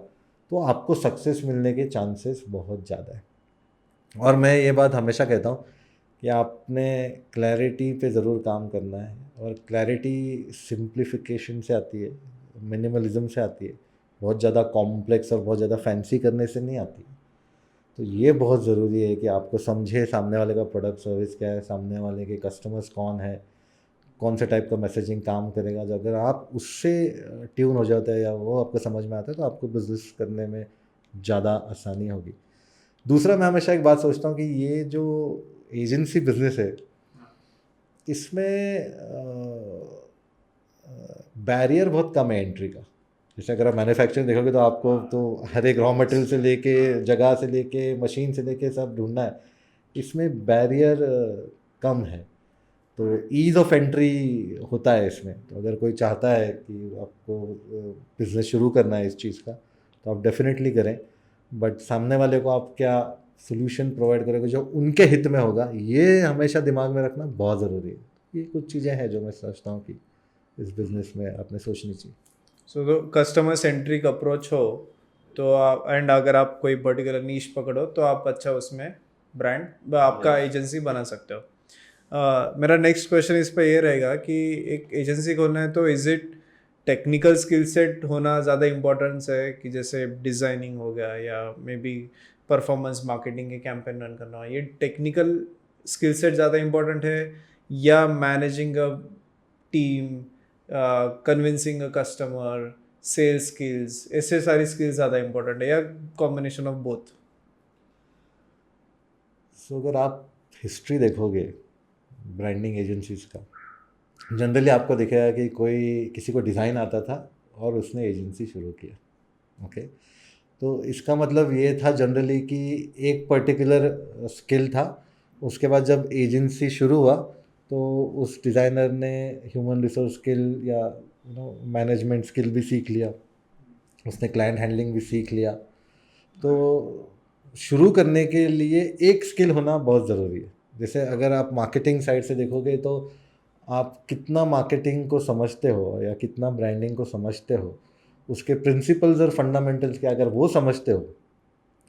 तो आपको सक्सेस मिलने के चांसेस बहुत ज़्यादा है। और मैं ये बात हमेशा कहता हूँ कि आपने क्लैरिटी पे ज़रूर काम करना है, और क्लैरिटी सिंप्लीफिकेशन से आती है, मिनिमलिज्म से आती है, बहुत ज़्यादा कॉम्प्लेक्स और बहुत ज़्यादा फैंसी करने से नहीं आती। तो ये बहुत ज़रूरी है कि आपको समझे सामने वाले का प्रोडक्ट सर्विस क्या है, सामने वाले के कस्टमर्स कौन है, कौन से टाइप का मैसेजिंग काम करेगा। जब अगर आप उससे ट्यून हो जाता है या वो आपको समझ में आता है, तो आपको बिजनेस करने में ज़्यादा आसानी होगी। दूसरा, मैं हमेशा एक बात सोचता हूँ कि ये जो एजेंसी बिजनेस है, इसमें बैरियर बहुत कम है एंट्री का। जैसे अगर आप मैन्युफैक्चरिंग देखोगे तो आपको तो हर एक रॉ मटेरियल से लेके, जगह से लेके, मशीन से लेके सब ढूंढना है। इसमें बैरियर कम है, तो ईज़ ऑफ एंट्री होता है इसमें। तो अगर कोई चाहता है कि आपको बिज़नेस शुरू करना है इस चीज़ का, तो आप डेफिनेटली करें। बट सामने वाले को आप क्या सोल्यूशन प्रोवाइड करोगे जो उनके हित में होगा, ये हमेशा दिमाग में रखना बहुत ज़रूरी है। ये कुछ चीज़ें हैं जो मैं समझता हूँ कि इस बिज़नेस में आपने सोचनी चाहिए। सो कस्टमर सेंट्रिक अप्रोच हो तो आप, एंड अगर आप कोई पर्टिकुलर नीश पकड़ो तो आप अच्छा उसमें ब्रांड आपका एजेंसी बना सकते हो। मेरा नेक्स्ट क्वेश्चन इस पे ये रहेगा कि एक एजेंसी खोलना है तो is it technical skill set होना ज़्यादा इम्पोर्टेंस है, कि जैसे डिज़ाइनिंग हो गया या मे बी परफॉर्मेंस मार्केटिंग के कैंपेन रन करना हो, ये टेक्निकल स्किल सेट ज़्यादा इम्पोर्टेंट है, या managing a team, convincing a customer, sales skills, ऐसे सारी स्किल्स ज़्यादा इम्पोर्टेंट है, या कॉम्बिनेशन ऑफ बोथ? सो अगर आप हिस्ट्री देखोगे ब्रांडिंग एजेंसीज़ का, जनरली आपको दिखेगा कि कोई किसी को डिज़ाइन आता था और उसने एजेंसी शुरू किया। ओके, तो इसका मतलब ये था जनरली कि एक पर्टिकुलर स्किल था, उसके बाद जब एजेंसी शुरू हुआ तो उस डिज़ाइनर ने ह्यूमन रिसोर्स स्किल या मैनेजमेंट स्किल भी सीख लिया, उसने क्लाइंट हैंडलिंग भी सीख लिया। तो शुरू करने के लिए एक स्किल होना बहुत ज़रूरी है। जैसे अगर आप मार्केटिंग साइड से देखोगे तो आप कितना मार्केटिंग को समझते हो या कितना ब्रांडिंग को समझते हो, उसके प्रिंसिपल्स और फंडामेंटल्स क्या अगर वो समझते हो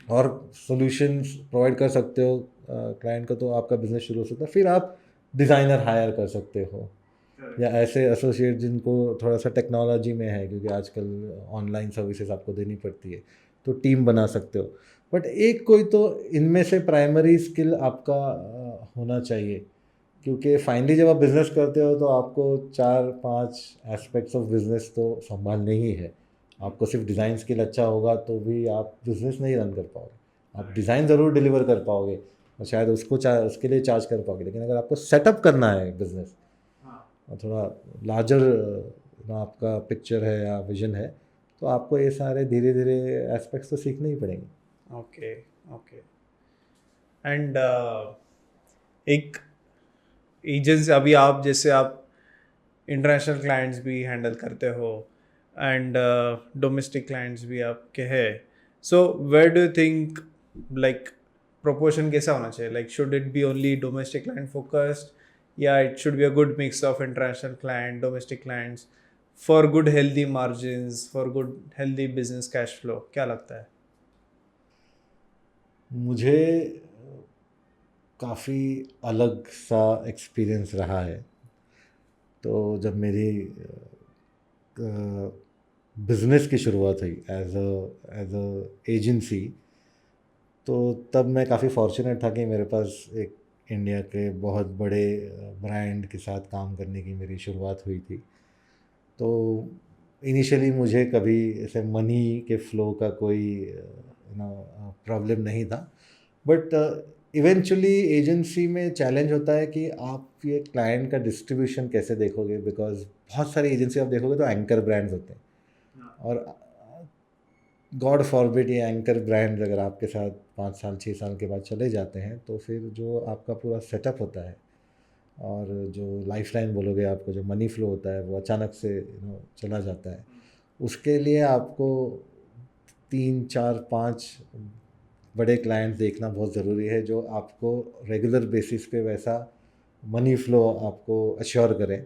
और सॉल्यूशंस प्रोवाइड कर सकते हो क्लाइंट को, तो आपका बिजनेस शुरू हो सकता है। फिर आप डिज़ाइनर हायर कर सकते हो या ऐसे एसोसिएट जिनको थोड़ा सा टेक्नोलॉजी में है, क्योंकि आजकल ऑनलाइन सर्विसेज आपको देनी पड़ती है, तो टीम बना सकते हो। बट एक कोई तो इनमें से प्राइमरी स्किल आपका होना चाहिए, क्योंकि फाइनली जब आप बिज़नेस करते हो तो आपको 4-5 एस्पेक्ट्स ऑफ बिज़नेस तो संभालने ही है। आपको सिर्फ डिज़ाइन स्किल अच्छा होगा तो भी आप बिज़नेस नहीं रन कर पाओगे। आप डिज़ाइन ज़रूर डिलीवर कर पाओगे और शायद उसके लिए चार्ज कर पाओगे, लेकिन अगर आपको सेटअप करना है बिज़नेस और थोड़ा लार्जर आपका पिक्चर है या विजन है, तो आपको ये सारे धीरे धीरे एस्पेक्ट्स तो सीखने ही पड़ेंगे। Okay okay. एंड एक एजेंसी, अभी आप जैसे आप इंटरनेशनल क्लाइंट्स भी हैंडल करते हो एंड डोमेस्टिक क्लाइंट्स भी आपके हैं, so where do you think like proportion कैसा होना चाहिए? Like should it be only domestic client focused या it should be a good mix of international client domestic clients for good healthy margins for good healthy business cash flow? क्या लगता है? मुझे काफ़ी अलग सा एक्सपीरियंस रहा है। तो जब मेरी बिज़नेस की शुरुआत हुई एज अ एजेंसी, तो तब मैं काफ़ी फॉर्चुनेट था कि मेरे पास एक इंडिया के बहुत बड़े ब्रांड के साथ काम करने की मेरी शुरुआत हुई थी। तो इनिशियली मुझे कभी ऐसे मनी के फ़्लो का कोई प्रॉब्लम नहीं था। बट इवेंचुअली एजेंसी में चैलेंज होता है कि आप ये क्लाइंट का डिस्ट्रीब्यूशन कैसे देखोगे, बिकॉज़ बहुत सारी एजेंसी आप देखोगे तो एंकर ब्रांड्स होते हैं और गॉड फॉरबिड ये एंकर ब्रांड अगर आपके साथ 5 साल 6 साल के बाद चले जाते हैं, तो फिर जो आपका पूरा सेटअप होता है और जो लाइफलाइन बोलोगे आपको, जो मनी फ्लो होता है वो अचानक से चला जाता है। उसके लिए आपको 3 4 5 बड़े क्लाइंट्स देखना बहुत ज़रूरी है, जो आपको रेगुलर बेसिस पे वैसा मनी फ्लो आपको अश्योर करें।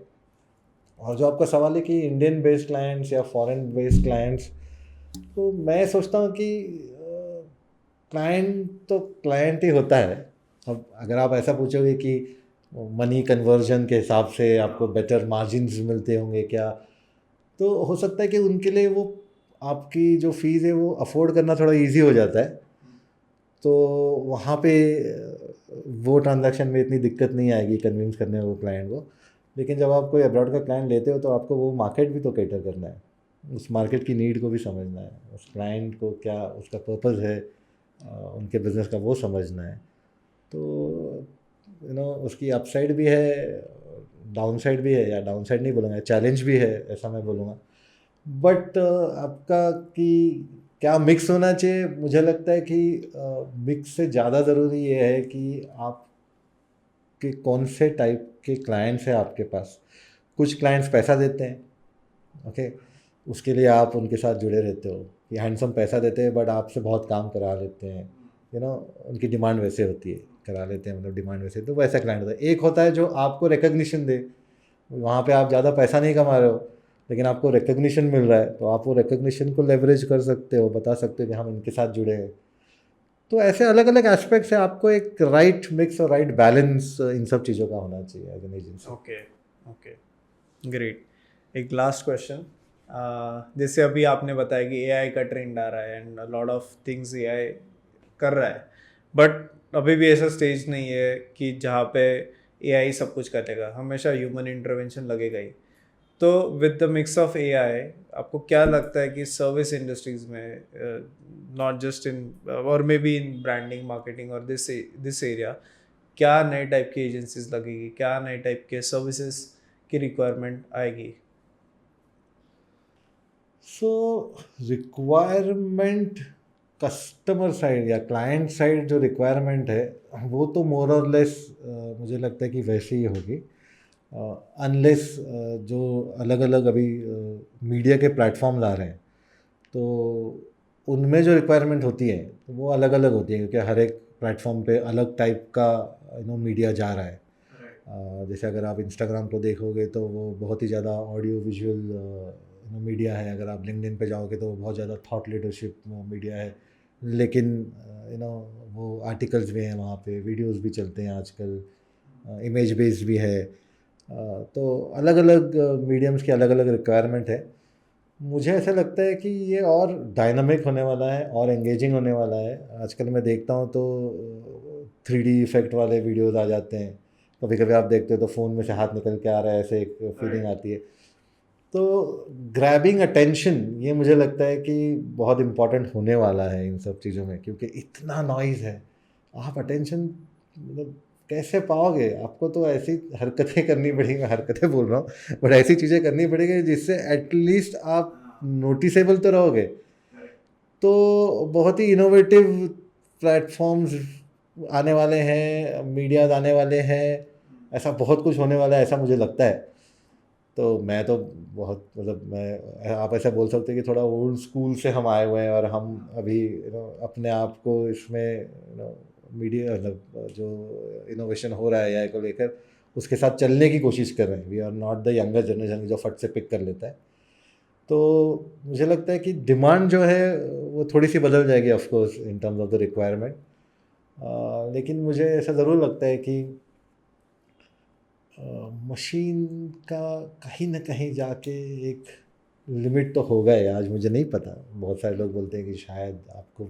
और जो आपका सवाल है कि इंडियन बेस्ड क्लाइंट्स या फॉरेन बेस्ड क्लाइंट्स, तो मैं सोचता हूँ कि क्लाइंट तो क्लाइंट ही होता है। अब अगर आप ऐसा पूछोगे कि मनी कन्वर्जन के हिसाब से आपको बेटर मार्जिन्स मिलते होंगे क्या, तो हो सकता है कि उनके लिए वो आपकी जो फ़ीस है वो अफोर्ड करना थोड़ा इजी हो जाता है, तो वहाँ पे वो ट्रांजैक्शन में इतनी दिक्कत नहीं आएगी कन्विंस करने वो क्लाइंट को। लेकिन जब आप कोई अब्रॉड का क्लाइंट लेते हो तो आपको वो मार्केट भी तो कैटर करना है, उस मार्केट की नीड को भी समझना है, उस क्लाइंट को क्या उसका पर्पस है उनके बिज़नेस का वो समझना है। तो उसकी अपसाइड भी है, डाउनसाइड भी है, या डाउनसाइड नहीं बोलूँगा, चैलेंज भी है ऐसा मैं बोलूँगा। बट आपका कि क्या मिक्स होना चाहिए, मुझे लगता है कि मिक्स से ज़्यादा ज़रूरी ये है कि आप कि कौन से टाइप के क्लाइंट्स हैं आपके पास। कुछ क्लाइंट्स पैसा देते हैं, ओके, उसके लिए आप उनके साथ जुड़े रहते हो कि हैंडसम पैसा देते हैं बट आपसे बहुत काम करा लेते हैं, उनकी डिमांड वैसे होती है, करा लेते हैं मतलब डिमांड वैसे, तो वैसा क्लाइंट होता है। एक होता है जो आपको रिकग्निशन दे, वहाँ पे आप ज़्यादा पैसा नहीं कमा रहे हो लेकिन आपको रिकग्निशन मिल रहा है, तो आप वो रिकग्निशन को लेवरेज कर सकते हो, बता सकते हो कि हम इनके साथ जुड़े हैं। तो ऐसे अलग अलग एस्पेक्ट्स है, आपको एक राइट मिक्स और राइट बैलेंस इन सब चीज़ों का होना चाहिए as an agency. Okay okay, great. एक लास्ट क्वेश्चन, जैसे अभी आपने बताया कि एआई का ट्रेंड आ रहा है and lot of things AI कर रहा है, बट अभी भी ऐसा स्टेज नहीं है कि जहाँ पे एआई सब कुछ करेगा, हमेशा ह्यूमन इंटरवेंशन लगेगा ही। तो with the mix of AI आपको क्या लगता है कि सर्विस इंडस्ट्रीज में, नॉट जस्ट इन और may be in branding marketing और दिस एरिया, क्या नए टाइप की एजेंसीज लगेगी, क्या नए टाइप के सर्विसेज की रिक्वायरमेंट आएगी? सो रिक्वायरमेंट कस्टमर साइड या क्लाइंट साइड जो रिक्वायरमेंट है वो तो मोर और लेस मुझे लगता है कि वैसे ही होगी, अनलेस जो अलग अलग अभी मीडिया के प्लेटफॉर्म ला रहे हैं तो उनमें जो रिक्वायरमेंट होती है तो वो अलग अलग होती है, क्योंकि हर एक प्लेटफॉर्म पे अलग टाइप का मीडिया जा रहा है। जैसे अगर आप इंस्टाग्राम को देखोगे तो वो बहुत ही ज़्यादा ऑडियो विजुअल मीडिया है, अगर आप लिंक्डइन पे जाओगे तो वो बहुत ज़्यादा थॉट लीडरशिप मीडिया है, लेकिन वो आर्टिकल्स भी हैं वहाँ पे, वीडियोस भी चलते हैं आजकल, इमेज बेस्ड भी है। तो अलग अलग मीडियम्स की अलग अलग रिक्वायरमेंट है। मुझे ऐसा लगता है कि ये और डायनामिक होने वाला है और एंगेजिंग होने वाला है। आजकल मैं देखता हूँ तो 3D इफ़ेक्ट वाले वीडियोस आ जाते हैं, कभी कभी आप देखते हो तो फ़ोन में से हाथ निकल के आ रहा है, ऐसे एक फीलिंग आती है। तो ग्रैबिंग अटेंशन ये मुझे लगता है कि बहुत इम्पॉर्टेंट होने वाला है इन सब चीज़ों में, क्योंकि इतना नॉइज़ है, आप अटेंशन मतलब कैसे पाओगे? आपको तो ऐसी हरकतें करनी पड़ेगी, मैं हरकतें बोल रहा हूँ, बट ऐसी चीज़ें करनी पड़ेगी जिससे एटलीस्ट आप नोटिसेबल तो रहोगे। तो बहुत ही इनोवेटिव प्लेटफॉर्म्स आने वाले हैं, मीडियाज़ आने वाले हैं, ऐसा बहुत कुछ होने वाला है, ऐसा मुझे लगता है। तो मैं तो बहुत मतलब मैं आप ऐसा बोल सकते हैं कि थोड़ा ओल्ड स्कूल से हम आए हुए हैं और हम अभी अपने आप को इसमें मीडिया मतलब जो इनोवेशन हो रहा है या को लेकर उसके साथ चलने की कोशिश कर रहे हैं। We are not the younger generation जो फट से पिक कर लेता है। तो मुझे लगता है कि डिमांड जो है वो थोड़ी सी बदल जाएगी of course in terms of the requirement, लेकिन मुझे ऐसा ज़रूर लगता है कि मशीन का कहीं न कहीं जाके एक लिमिट तो होगा ही। आज मुझे नहीं पता, बहुत सारे लोग बोलते हैं कि शायद आपको